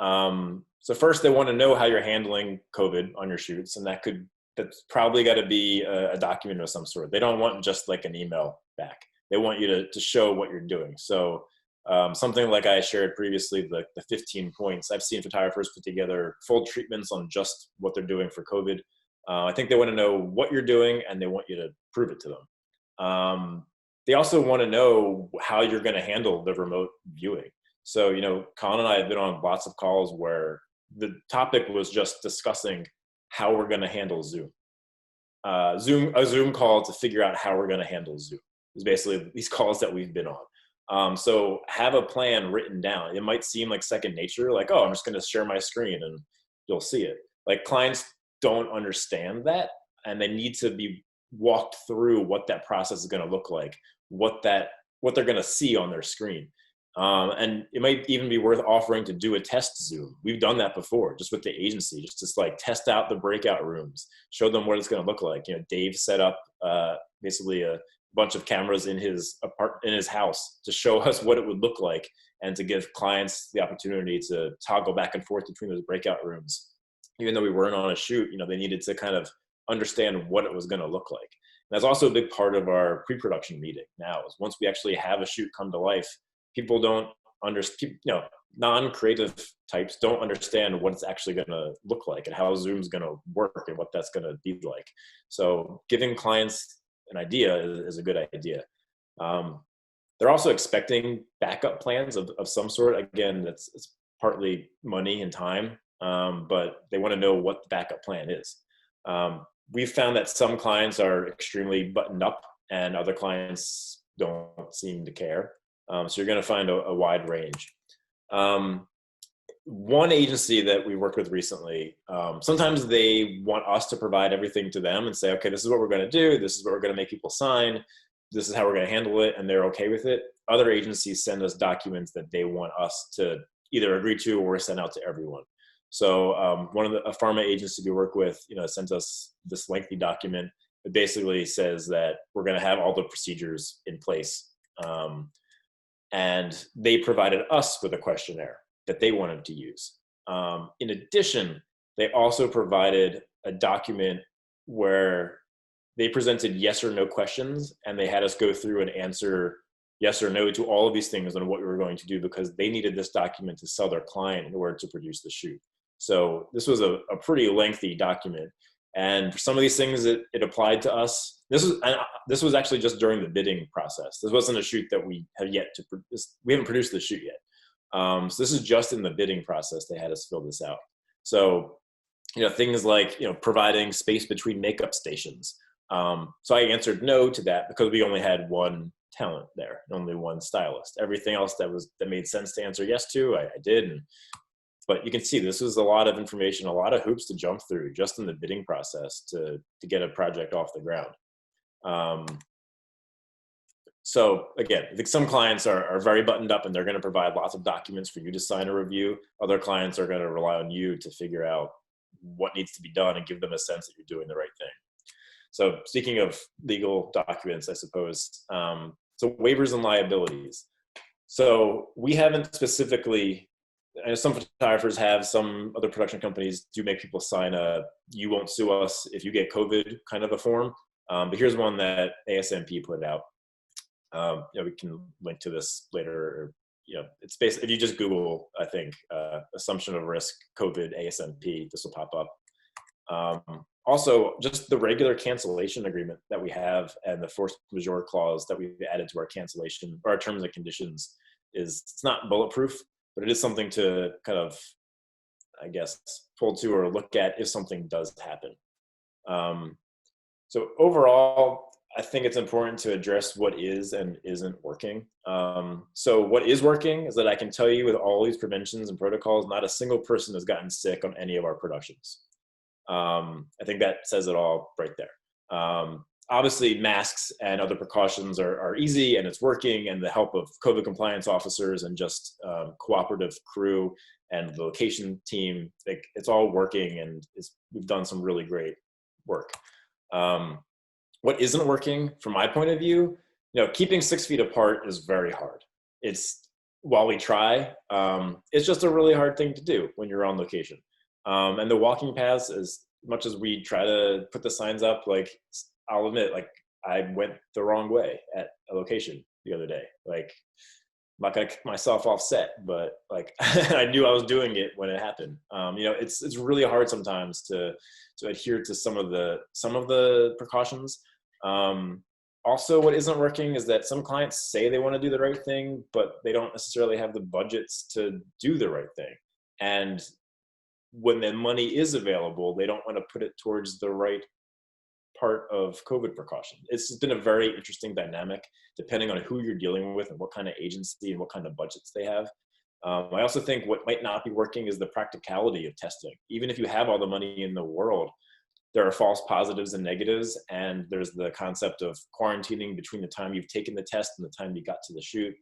So first, they want to know how you're handling COVID on your shoots, and that's probably got to be a document of some sort. They don't want just like an email back. They want you to show what you're doing. So something like I shared previously, the 15 points. I've seen photographers put together full treatments on just what they're doing for COVID. I think they want to know what you're doing, and they want you to prove it to them. They also want to know how you're going to handle the remote viewing. So, Colin and I have been on lots of calls where the topic was just discussing how we're going to handle Zoom. A Zoom call to figure out how we're going to handle Zoom is basically these calls that we've been on. So have a plan written down. It might seem like second nature, like, oh, I'm just going to share my screen and you'll see it. Like, clients don't understand that, and they need to be walked through what that process is going to look like, what they're going to see on their screen. And it might even be worth offering to do a test Zoom. We've done that before, just with the agency, just like test out the breakout rooms, show them what it's going to look like. Dave set up basically a bunch of cameras in his house to show us what it would look like, and to give clients the opportunity to toggle back and forth between those breakout rooms. Even though we weren't on a shoot, they needed to kind of understand what it was going to look like. And that's also a big part of our pre-production meeting now, is once we actually have a shoot come to life, people don't understand, non-creative types don't understand what it's actually going to look like and how Zoom's going to work and what that's going to be like. So giving clients an idea is a good idea. They're also expecting backup plans of some sort. Again, it's partly money and time, but they want to know what the backup plan is. We've found that some clients are extremely buttoned up and other clients don't seem to care. So you're going to find a wide range. One agency that we worked with recently, sometimes they want us to provide everything to them and say, okay, this is what we're going to do. This is what we're going to make people sign. This is how we're going to handle it. And they're okay with it. Other agencies send us documents that they want us to either agree to or send out to everyone. So a pharma agency we work with, sent us this lengthy document. It basically says that we're going to have all the procedures in place. And they provided us with a questionnaire that they wanted to use. In addition, they also provided a document where they presented yes or no questions, and they had us go through and answer yes or no to all of these things on what we were going to do, because they needed this document to sell their client in order to produce the shoot. So this was a pretty lengthy document. And for some of these things, it applied to us. This was actually just during the bidding process. This wasn't a shoot that we have yet to produce. We haven't produced the shoot yet. So this is just in the bidding process. They had us fill this out. So, things like, providing space between makeup stations. So I answered no to that because we only had one talent there, only one stylist. Everything else that made sense to answer yes to, I did. And But you can see this is a lot of information, a lot of hoops to jump through just in the bidding process to get a project off the ground. So again, I think some clients are very buttoned up and they're going to provide lots of documents for you to sign a review. Other clients are going to rely on you to figure out what needs to be done and give them a sense that you're doing the right thing. So speaking of legal documents, I suppose, so waivers and liabilities. So we haven't specifically, some photographers have, some other production companies do make people sign a "you won't sue us if you get COVID" kind of a form. But here's one that ASMP put out. We can link to this later. It's basically, if you just Google, I think, assumption of risk COVID ASMP, this will pop up. Also, just the regular cancellation agreement that we have and the force majeure clause that we've added to our cancellation or our terms and conditions it's not bulletproof, but it is something to kind of, I guess, pull to or look at if something does happen. So overall, I think it's important to address what is and isn't working. So what is working is that I can tell you with all these preventions and protocols, not a single person has gotten sick on any of our productions. I think that says it all right there. Obviously, masks and other precautions are easy and it's working, and the help of COVID compliance officers and just cooperative crew and the location team, it's all working, and we've done some really great work. What isn't working from my point of view, keeping 6 feet apart is very hard. While we try, it's just a really hard thing to do when you're on location. And the walking paths, as much as we try to put the signs up, I'll admit, I went the wrong way at a location the other day. I'm not gonna kick myself off set, but I knew I was doing it when it happened. It's really hard sometimes to adhere to some of the precautions. Also, what isn't working is that some clients say they want to do the right thing, but they don't necessarily have the budgets to do the right thing. And when the money is available, they don't want to put it towards the right part of COVID precaution. It's been a very interesting dynamic depending on who you're dealing with and what kind of agency and what kind of budgets they have. I also think what might not be working is the practicality of testing. Even if you have all the money in the world, there are false positives and negatives, and there's the concept of quarantining between the time you've taken the test and the time you got to the shoot.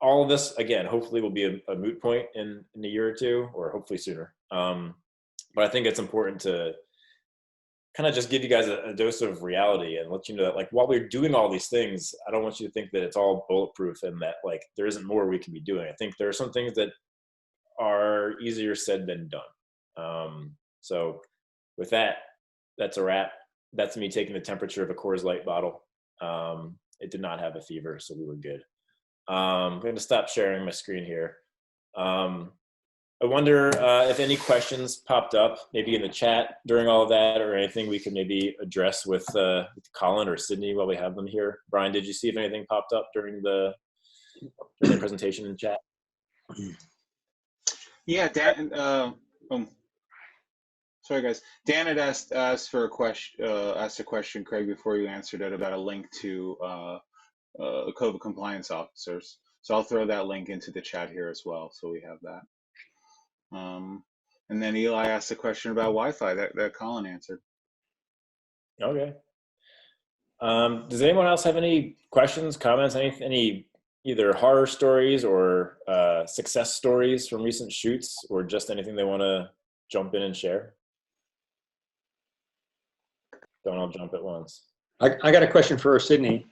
All of this, again, hopefully will be a moot point in a year or two, or hopefully sooner. But I think it's important to kind of just give you guys a dose of reality and let you know that while we're doing all these things, I don't want you to think that it's all bulletproof and that there isn't more we can be doing. I think there are some things that are easier said than done. So with that, that's a wrap. That's me taking the temperature of a Coors Light bottle. It did not have a fever, so we were good. I'm going to stop sharing my screen here. I wonder if any questions popped up, maybe in the chat during all of that, or anything we could maybe address with Colin or Sydney while we have them here. Brian, did you see if anything popped up during the presentation in chat? Yeah, Dan. Sorry, guys. Dan had asked for a question. Asked a question, Craig, before you answered it, about a link to the COVID compliance officers. So I'll throw that link into the chat here as well, so we have that. And then Eli asked a question about Wi-Fi that Colin answered. Okay. Does anyone else have any questions, comments, any either horror stories or success stories from recent shoots, or just anything they want to jump in and share? Don't all jump at once. I got a question for Sydney.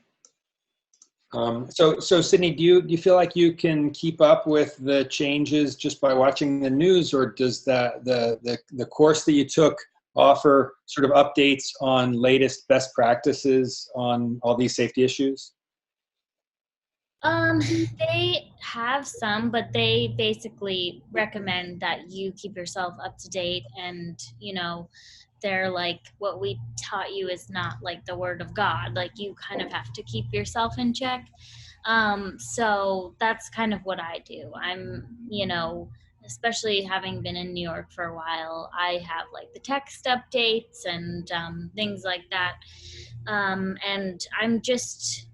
So Sydney, do you feel like you can keep up with the changes just by watching the news, or does the course that you took offer sort of updates on latest best practices on all these safety issues? They have some, but they basically recommend that you keep yourself up to date, and they're like, what we taught you is not the word of God. You kind of have to keep yourself in check. So that's kind of what I do. I'm, especially having been in New York for a while, I have like the text updates and things like that. And I'm just,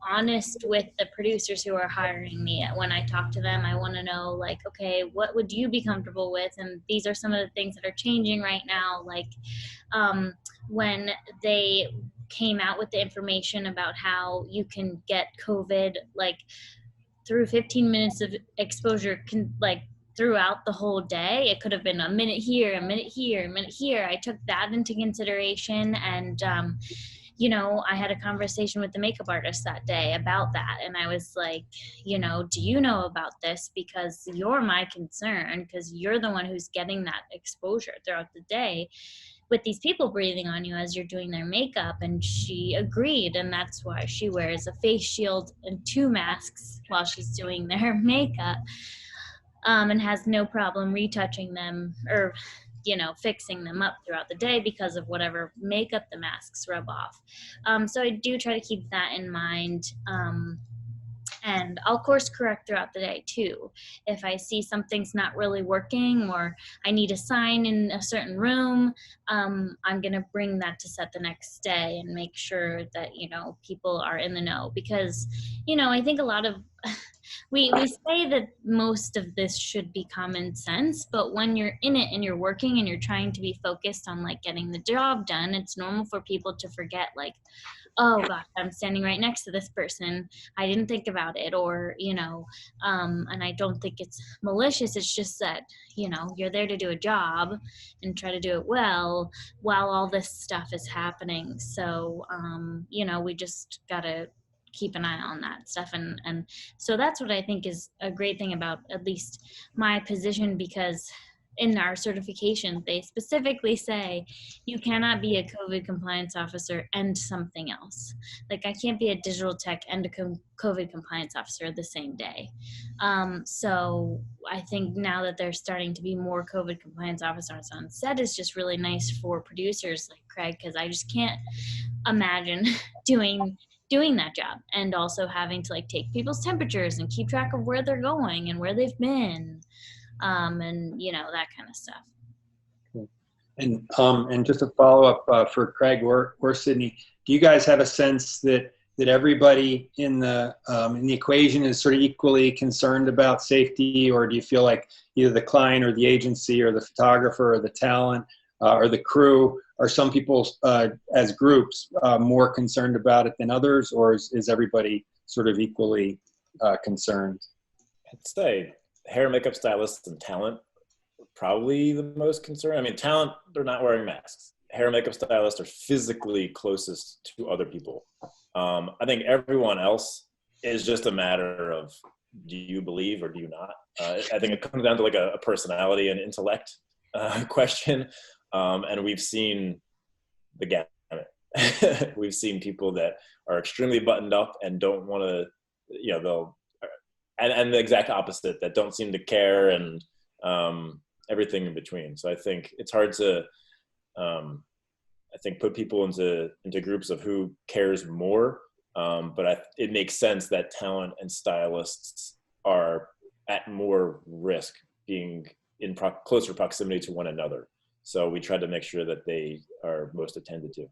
honest with the producers who are hiring me. When I talk to them, I want to know, like, okay, what would you be comfortable with? And these are some of the things that are changing right now. Like when they came out with the information about how you can get COVID, like through 15 minutes of exposure can like throughout the whole day. It could have been a minute here, a minute here, a minute here. I took that into consideration. And I had a conversation with the makeup artist that day about that. And I was like, do you know about this? Because you're my concern, because you're the one who's getting that exposure throughout the day with these people breathing on you as you're doing their makeup. And she agreed. And that's why she wears a face shield and 2 masks while she's doing their makeup, and has no problem retouching them or fixing them up throughout the day because of whatever makeup the masks rub off. So I do try to keep that in mind. And I'll course correct throughout the day too. If I see something's not really working or I need a sign in a certain room, I'm going to bring that to set the next day and make sure that, people are in the know. Because, I think a lot of, we say that most of this should be common sense, but when you're in it and you're working and you're trying to be focused on like getting the job done, it's normal for people to forget, like, oh gosh, I'm standing right next to this person. I didn't think about it. Or, and I don't think it's malicious. It's just that, you're there to do a job and try to do it well while all this stuff is happening. So, we just got to keep an eye on that stuff. And so that's what I think is a great thing about at least my position, because in our certification, they specifically say you cannot be a COVID compliance officer and something else. Like I can't be a digital tech and a COVID compliance officer the same day. So I think now that there's starting to be more COVID compliance officers on set is just really nice for producers like Craig, because I just can't imagine doing that job and also having to like take people's temperatures and keep track of where they're going and where they've been. And that kind of stuff. And just a follow up for Craig or Sydney, do you guys have a sense that everybody in the equation is sort of equally concerned about safety, or do you feel like either the client or the agency or the photographer or the talent or the crew, are some people as groups more concerned about it than others, or is everybody sort of equally concerned? I'd say hair and makeup stylists and talent are probably the most concerned. I mean, talent, they're not wearing masks. Hair and makeup stylists are physically closest to other people. I think everyone else is just a matter of, do you believe or do you not? I think it comes down to like a personality and intellect question. And we've seen the gamut. We've seen people that are extremely buttoned up and don't want to, and the exact opposite, that don't seem to care, and everything in between. So I think it's hard to, put people into groups of who cares more. But it makes sense that talent and stylists are at more risk being in closer proximity to one another. So we try to make sure that they are most attended to.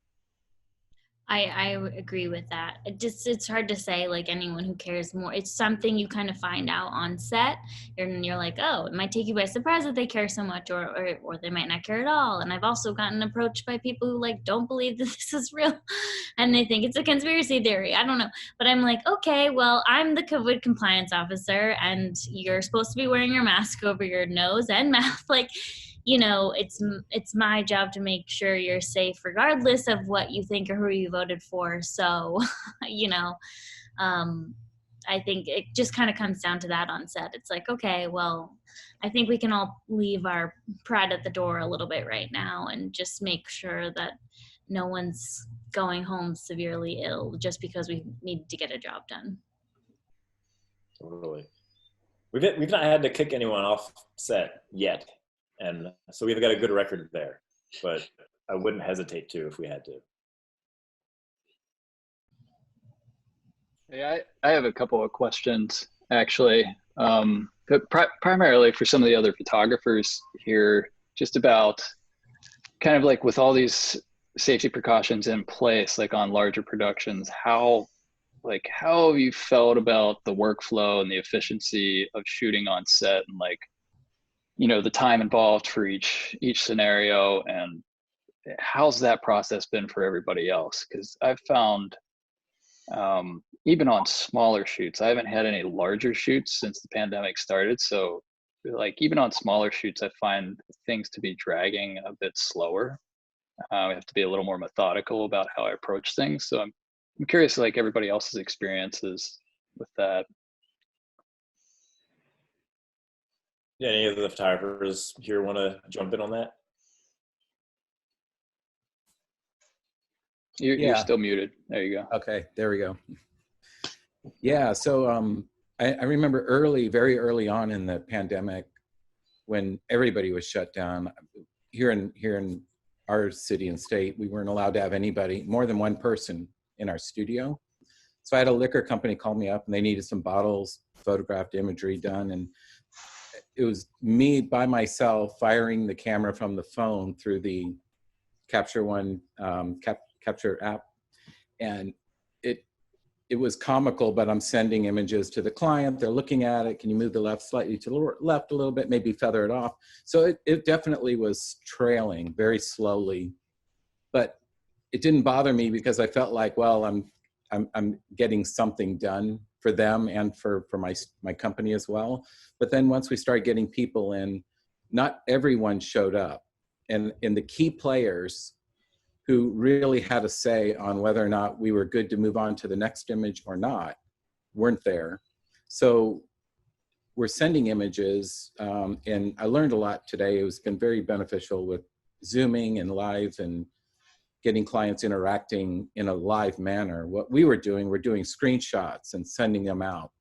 I agree with that. It's hard to say like anyone who cares more. It's something you kind of find out on set, and you're like, oh, it might take you by surprise that they care so much, or they might not care at all. And I've also gotten approached by people who like don't believe that this is real, and they think it's a conspiracy theory. I don't know, but I'm like, okay, well, I'm the COVID compliance officer, and you're supposed to be wearing your mask over your nose and mouth, like. It's my job to make sure you're safe regardless of what you think or who you voted for. So, I think it just kind of comes down to that on set. It's like, okay, well, I think we can all leave our pride at the door a little bit right now and just make sure that no one's going home severely ill just because we need to get a job done. Totally. We've not had to kick anyone off set yet. And so we've got a good record there, but I wouldn't hesitate to if we had to. Yeah, I have a couple of questions, actually. But primarily for some of the other photographers here, just about kind of like with all these safety precautions in place, like on larger productions, how have you felt about the workflow and the efficiency of shooting on set, and like, you know, the time involved for each scenario, and how's that process been for everybody else? Because I've found even on smaller shoots, I haven't had any larger shoots since the pandemic started. So like even on smaller shoots, I find things to be dragging a bit slower. I have to be a little more methodical about how I approach things. So I'm curious, like everybody else's experiences with that. Yeah, any of the photographers here want to jump in on that? You're still muted. There you go. Okay, there we go. Yeah, so I remember very early on in the pandemic when everybody was shut down. Here in our city and state, we weren't allowed to have anybody, more than one person in our studio. So I had a liquor company call me up and they needed some bottles, photographed imagery done. And it was me by myself firing the camera from the phone through the Capture One Capture app. And it was comical, but I'm sending images to the client. They're looking at it. Can you move the left slightly to the left a little bit, maybe feather it off? So it definitely was trailing very slowly, but it didn't bother me because I felt like, well, I'm getting something done for them and for my company as well. But then once we started getting people in, not everyone showed up. And the key players who really had a say on whether or not we were good to move on to the next image or not, weren't there. So we're sending images, and I learned a lot today. It's been very beneficial with Zooming and live and getting clients interacting in a live manner. What we were doing, we're doing screenshots and sending them out,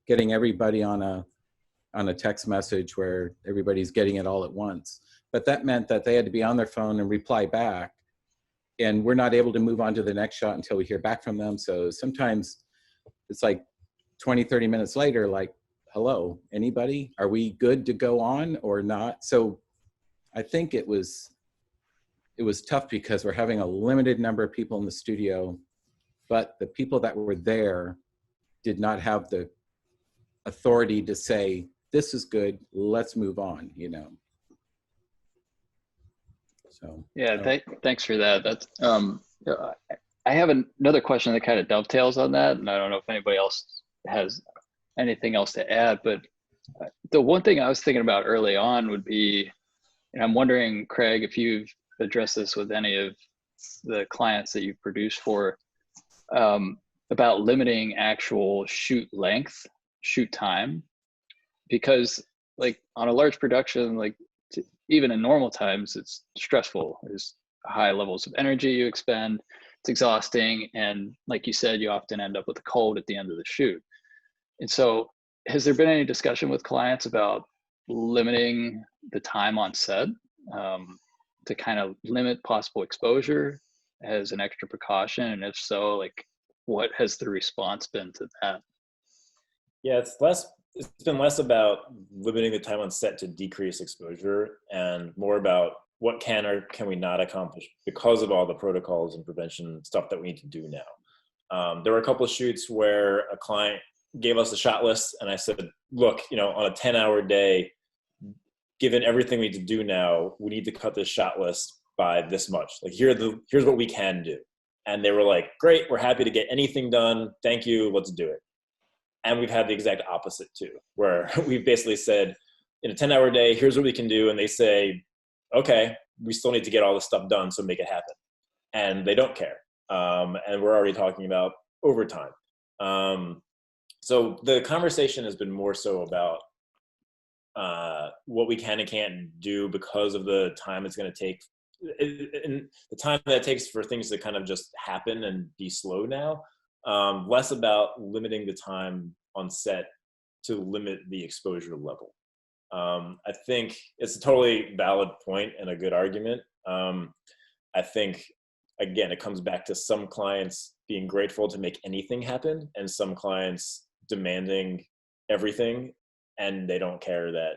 getting everybody on a text message where everybody's getting it all at once. But that meant that they had to be on their phone and reply back. And we're not able to move on to the next shot until we hear back from them. So sometimes it's like 20, 30 minutes later, like, hello, anybody? Are we good to go on or not? So I think it was tough because we're having a limited number of people in the studio, but the people that were there did not have the authority to say, this is good, let's move on, you know? So yeah, thanks for that. That's I have another question that kind of dovetails on that, and I don't know if anybody else has anything else to add. But the one thing I was thinking about early on would be, and I'm wondering, Craig, if you've addressed this with any of the clients that you've produced for, about limiting actual shoot length, shoot time, because like on a large production, like even in normal times, it's stressful. There's high levels of energy you expend. It's exhausting. And like you said, you often end up with a cold at the end of the shoot. And so has there been any discussion with clients about limiting the time on set to kind of limit possible exposure as an extra precaution? And if so, like what has the response been to that? Yeah, it's been less about limiting the time on set to decrease exposure and more about what can or can we not accomplish because of all the protocols and prevention stuff that we need to do now. There were a couple of shoots where a client gave us a shot list and I said, look, you know, on a 10-hour day, given everything we need to do now, we need to cut this shot list by this much. Like here's what we can do. And they were like, great, we're happy to get anything done. Thank you, let's do it. And we've had the exact opposite too, where we've basically said, in a 10-hour day, here's what we can do. And they say, okay, we still need to get all this stuff done, so make it happen. And they don't care. And we're already talking about overtime. So the conversation has been more so about what we can and can't do because of the time it's going to take, and the time that it takes for things to kind of just happen and be slow now. Less about limiting the time on set to limit the exposure level. I think it's a totally valid point and a good argument. I think, again, it comes back to some clients being grateful to make anything happen and some clients demanding everything and they don't care that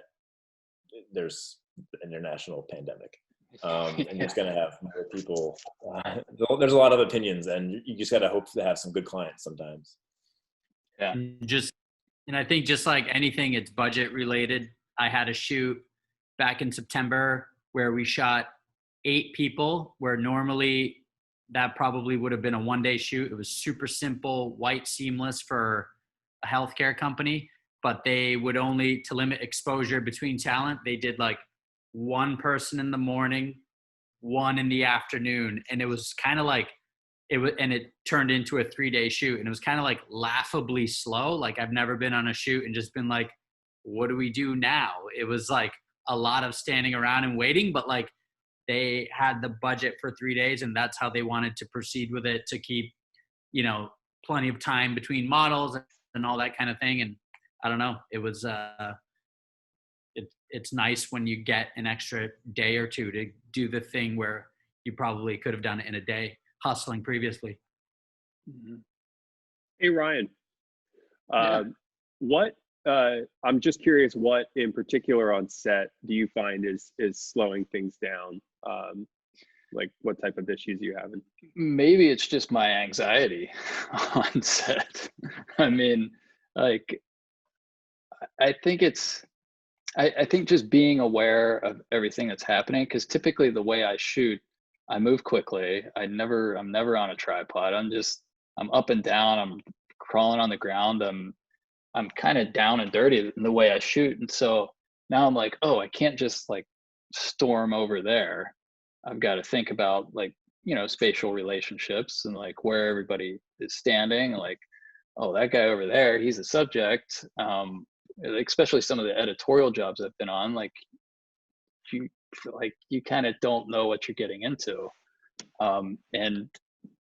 there's an international pandemic. And you're just going to have more people. There's a lot of opinions, and you just got to hope to have some good clients sometimes. Yeah. And I think just like anything, it's budget related. I had a shoot back in September where we shot 8 people, where normally that probably would have been a one-day shoot. It was super simple, white seamless for a healthcare company, but they would only, to limit exposure between talent, they did like one person in the morning, one in the afternoon. And it was kind of like, it turned into a 3-day shoot, and it was kind of like laughably slow. Like I've never been on a shoot and just been like, what do we do now? It was like a lot of standing around and waiting, but like they had the budget for 3 days, and that's how they wanted to proceed with it, to keep, plenty of time between models and all that kind of thing. And I don't know, it was, it's nice when you get an extra day or two to do the thing where you probably could have done it in a day, hustling previously. Hey, Ryan. Yeah. I'm just curious, what in particular on set do you find is slowing things down? Like what type of issues you having? Maybe it's just my anxiety on set. I mean, like, I think I think just being aware of everything that's happening, because typically the way I shoot, I move quickly. I'm never on a tripod. I'm up and down. I'm crawling on the ground. I'm kind of down and dirty in the way I shoot. And so now I'm like, oh, I can't just like storm over there. I've got to think about like, spatial relationships and like where everybody is standing. Like, oh, that guy over there, he's a subject. Especially some of the editorial jobs I've been on, like you kind of don't know what you're getting into. And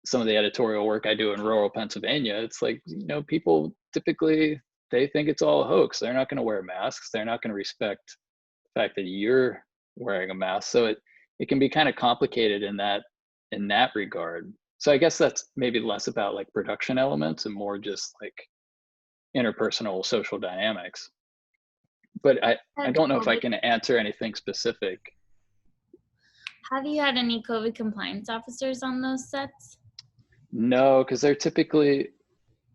some of the editorial work I do in rural Pennsylvania, it's like, people typically, they think it's all a hoax. They're not going to wear masks. They're not going to respect the fact that you're wearing a mask. So it can be kind of complicated in that regard. So I guess that's maybe less about like production elements and more just like interpersonal social dynamics. But I don't know if I can answer anything specific. Have you had any COVID compliance officers on those sets? No, because they're typically,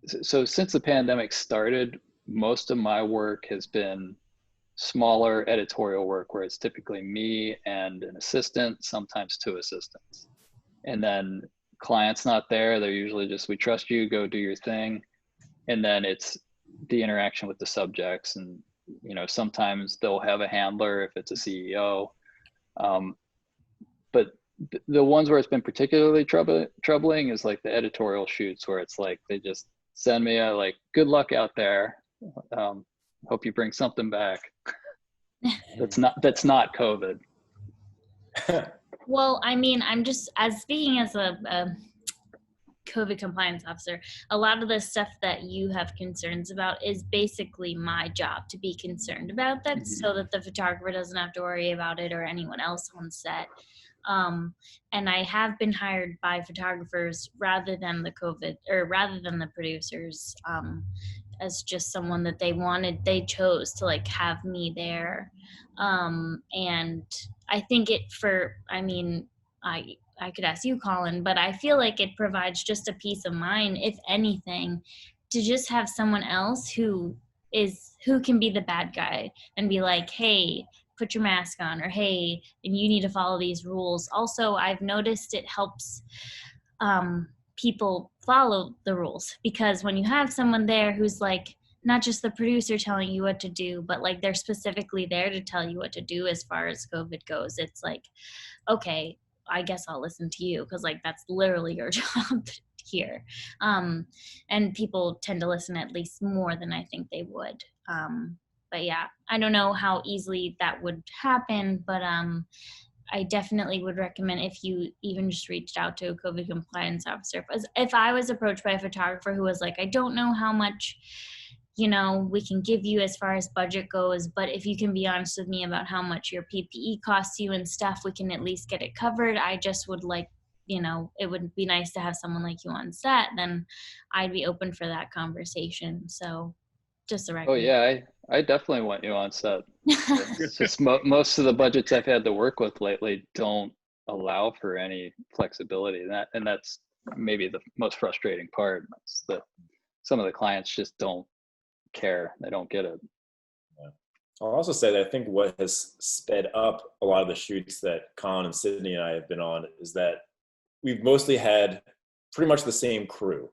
so since the pandemic started, most of my work has been smaller editorial work where it's typically me and an assistant, sometimes 2 assistants. And then client's not there. They're usually just, we trust you, go do your thing. And then it's the interaction with the subjects. And, sometimes they'll have a handler if it's a CEO. But the ones where it's been particularly troubling is like the editorial shoots where it's like, they just send me a like, good luck out there. Hope you bring something back. That's not COVID. Well, I mean, I'm just speaking as a COVID compliance officer, a lot of the stuff that you have concerns about is basically my job to be concerned about that, so that the photographer doesn't have to worry about it or anyone else on set. And I have been hired by photographers rather than the producers, as just someone that they chose to like have me there. And I think I could ask you, Colin, but I feel like it provides just a peace of mind, if anything, to just have someone else who can be the bad guy and be like, hey, put your mask on, or hey, and you need to follow these rules. Also, I've noticed it helps people follow the rules, because when you have someone there who's like, not just the producer telling you what to do, but like they're specifically there to tell you what to do as far as COVID goes, it's like, okay, I guess I'll listen to you, because like that's literally your job here. And people tend to listen at least more than I think they would. But yeah, I don't know how easily that would happen, but I definitely would recommend, if you even just reached out to a COVID compliance officer. If I was approached by a photographer who was like, I don't know how much, we can give you as far as budget goes, but if you can be honest with me about how much your PPE costs you and stuff, we can at least get it covered. I just would like, it would be nice to have someone like you on set, then I'd be open for that conversation. So just a recommendation. Oh yeah, I definitely want you on set. It's just most of the budgets I've had to work with lately don't allow for any flexibility, and that's maybe the most frustrating part. Is that some of the clients just don't care. They don't get it. Yeah. I'll also say that I think what has sped up a lot of the shoots that Colin and Sydney and I have been on is that we've mostly had pretty much the same crew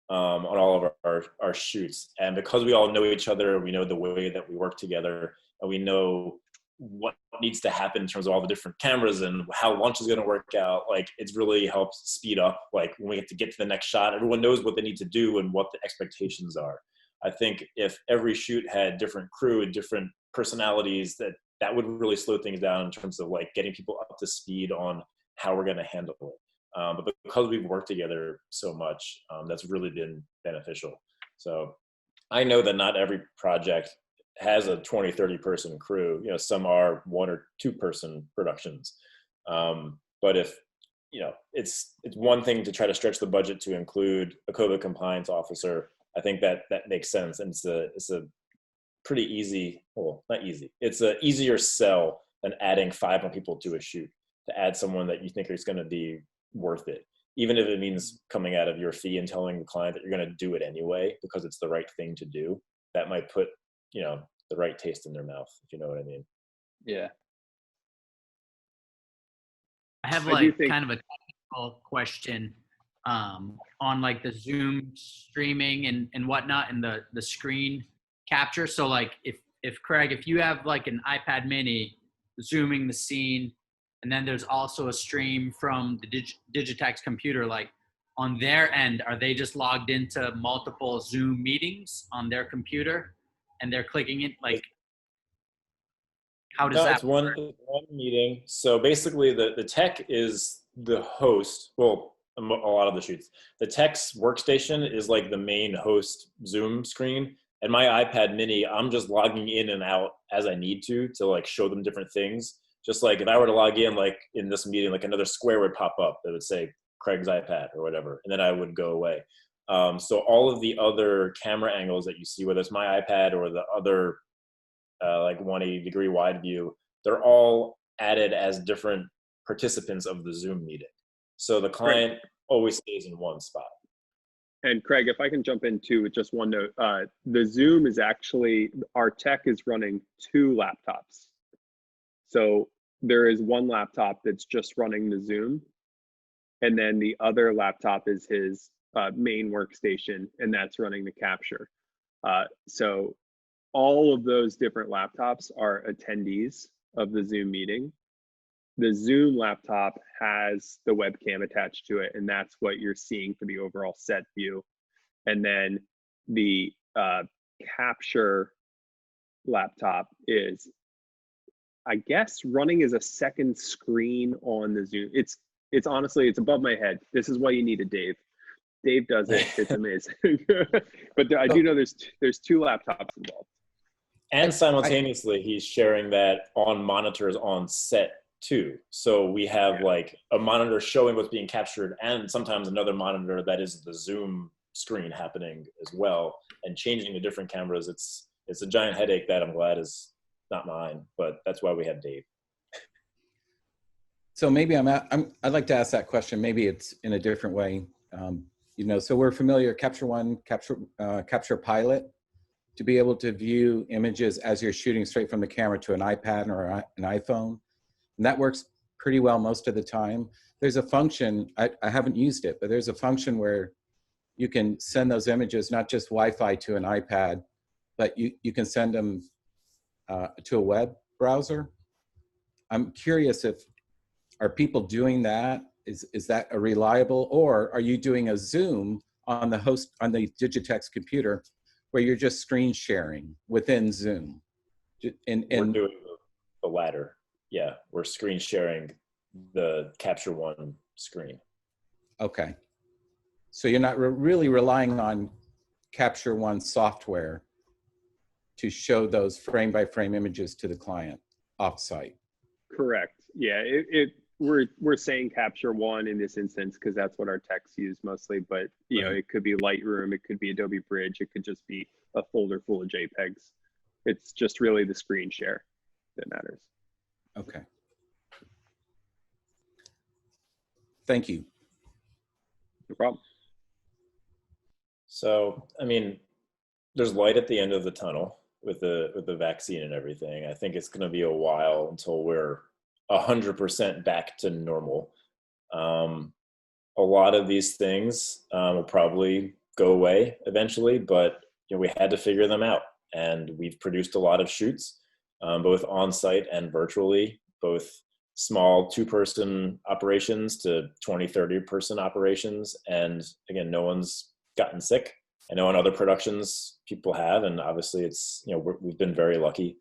on all of our shoots. And because we all know each other, we know the way that we work together, and we know what needs to happen in terms of all the different cameras and how lunch is going to work out. Like, it's really helped speed up. Like, when we have to get to the next shot, everyone knows what they need to do and what the expectations are. I think if every shoot had different crew and different personalities, that would really slow things down in terms of like getting people up to speed on how we're going to handle it. But because we've worked together so much, that's really been beneficial. So I know that not every project has a 20, 30 person crew. You know, some are 1 or 2 person productions. But if, you know, it's one thing to try to stretch the budget to include a COVID compliance officer. I think that makes sense. And it's a pretty easy, well, not easy. It's a easier sell than adding 5 more people to a shoot, to add someone that you think is going to be worth it, even if it means coming out of your fee and telling the client that you're going to do it anyway because it's the right thing to do. That might put, you know, the right taste in their mouth, if you know what I mean. Yeah. I have I like do think- kind of a technical question on like the Zoom streaming and whatnot and the screen capture. So like if Craig, if you have like an iPad mini zooming the scene, and then there's also a stream from the Digitex computer, like on their end, are they just logged into multiple Zoom meetings on their computer and they're clicking it? Like, how does that It's one meeting. So basically the tech is the host. Well, a lot of the shoots. The tech's workstation is like the main host Zoom screen. And my iPad mini, I'm just logging in and out as I need to like show them different things. Just like if I were to log in, like in this meeting, like another square would pop up that would say Craig's iPad or whatever, and then I would go away. So all of the other camera angles that you see, whether it's my iPad or the other like 180-degree wide view, they're all added as different participants of the Zoom meeting. So the client always stays in one spot. And Craig, if I can jump in too with just one note, the Zoom is actually, our tech is running 2 laptops. So there is one laptop that's just running the Zoom, and then the other laptop is his main workstation, and that's running the capture. So all of those different laptops are attendees of the Zoom meeting. The Zoom laptop has the webcam attached to it, and that's what you're seeing for the overall set view. And then the capture laptop is, I guess, running as a second screen on the Zoom. It's honestly, it's above my head. This is why you need a Dave. Dave does it. It's amazing. But I do know there's 2 laptops involved. And simultaneously, he's sharing that on monitors on set too. So we have like a monitor showing what's being captured, and sometimes another monitor that is the Zoom screen happening as well, and changing the different cameras. It's a giant headache that I'm glad is not mine, but that's why we have Dave. So maybe I'd like to ask that question. Maybe it's in a different way. You know, so we're familiar, Capture One, Capture Pilot, to be able to view images as you're shooting straight from the camera to an iPad or an iPhone. And that works pretty well most of the time. There's a function, I haven't used it, but there's a function where you can send those images, not just Wi-Fi to an iPad, but you can send them to a web browser. I'm curious are people doing that? Is that a reliable, or are you doing a Zoom on the Digitex computer where you're just screen sharing within Zoom? And we're doing the latter. Yeah, we're screen sharing the Capture One screen. Okay. So you're not really relying on Capture One software to show those frame by frame images to the client offsite. Correct. Yeah, we're saying Capture One in this instance because that's what our techs use mostly, but you know, it could be Lightroom, it could be Adobe Bridge, it could just be a folder full of JPEGs. It's just really the screen share that matters. Okay. Thank you. No problem. So, I mean, there's light at the end of the tunnel with the vaccine and everything. I think it's going to be a while until we're 100% back to normal. A lot of these things will probably go away eventually, but we had to figure them out, and we've produced a lot of shoots, both on site and virtually, both small 2-person operations to 20, 30-person operations. And again, no one's gotten sick. I know in other productions people have, and obviously it's, we've been very lucky.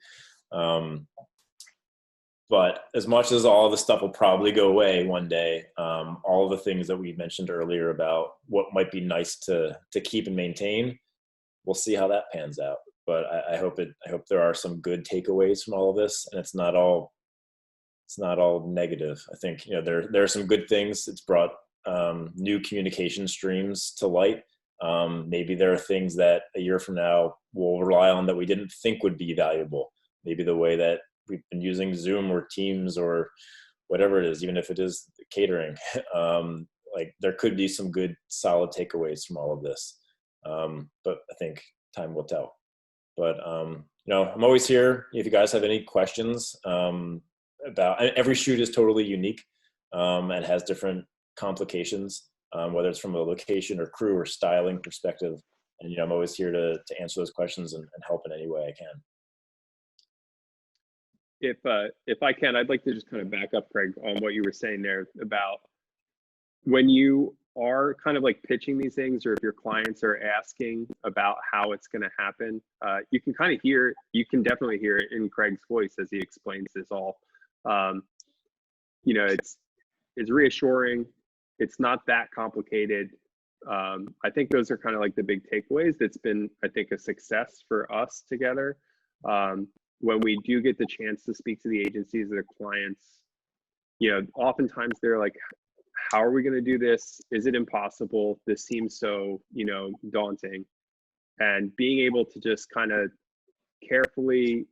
But as much as all of the stuff will probably go away one day, all of the things that we mentioned earlier about what might be nice to keep and maintain, we'll see how that pans out. But I hope there are some good takeaways from all of this, and it's not all negative. I think there are some good things. It's brought new communication streams to light. Maybe there are things that a year from now we'll rely on that we didn't think would be valuable. Maybe the way that we've been using Zoom or Teams or whatever it is, even if it is catering, like there could be some good solid takeaways from all of this. But I think time will tell. But I'm always here if you guys have any questions. About every shoot is totally unique and has different complications, whether it's from a location or crew or styling perspective. And I'm always here to answer those questions and help in any way I can. If I can, I'd like to just kind of back up, Craig, on what you were saying there about when you are kind of like pitching these things, or if your clients are asking about how it's going to happen, you can definitely hear it in Craig's voice as he explains this all. It's reassuring. It's not that complicated. I think those are kind of like the big takeaways. That's been, I think, a success for us together. When we do get the chance to speak to the agencies or the clients, oftentimes they're like, how are we going to do this? Is it impossible? This seems so, daunting. And being able to just kind of carefully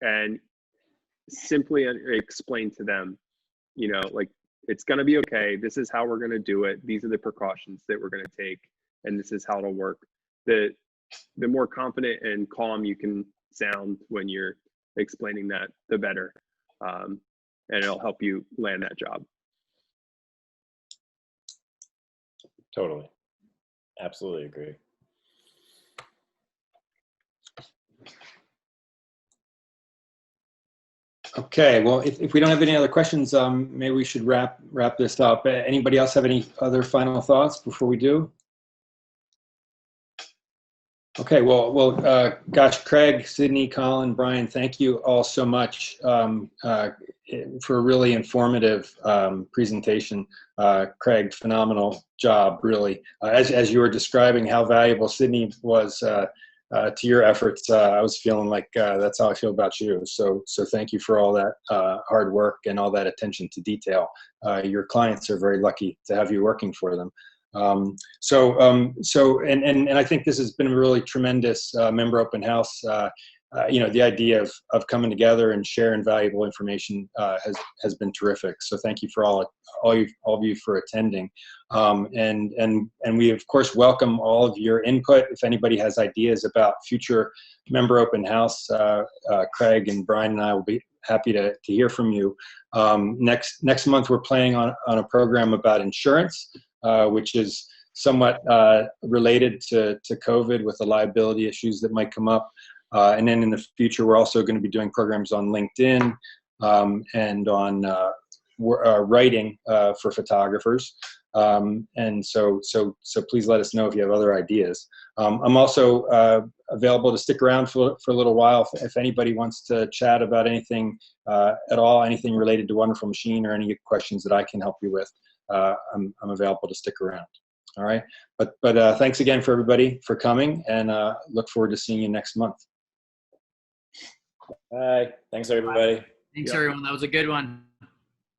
and simply explain to them, like, it's going to be okay. This is how we're going to do it. These are the precautions that we're going to take, and this is how it'll work. The more confident and calm you can sound when you're explaining that, the better. And it'll help you land that job. Totally. Absolutely agree. Okay, well, if we don't have any other questions, maybe we should wrap this up. Anybody else have any other final thoughts before we do? Okay, well, gosh, Craig, Sydney, Colin, Brian, thank you all so much for a really informative presentation. Craig, phenomenal job, really. As you were describing how valuable Sydney was to your efforts, I was feeling like that's how I feel about you. So thank you for all that hard work and all that attention to detail. Your clients are very lucky to have you working for them. And I think this has been a really tremendous member open house. The idea of coming together and sharing valuable information has been terrific. So thank you for all of you for attending. And we of course welcome all of your input. If anybody has ideas about future member open house, Craig and Brian and I will be happy to hear from you. Next month we're planning on a program about insurance, which is somewhat related to COVID with the liability issues that might come up. And then in the future, we're also going to be doing programs on LinkedIn and on writing for photographers. And so please let us know if you have other ideas. I'm also available to stick around for a little while if anybody wants to chat about anything at all, anything related to Wonderful Machine or any questions that I can help you with. I'm available to stick around. All right. But thanks again for everybody for coming, and look forward to seeing you next month. Bye. Thanks, everybody. Thanks, everyone. That was a good one.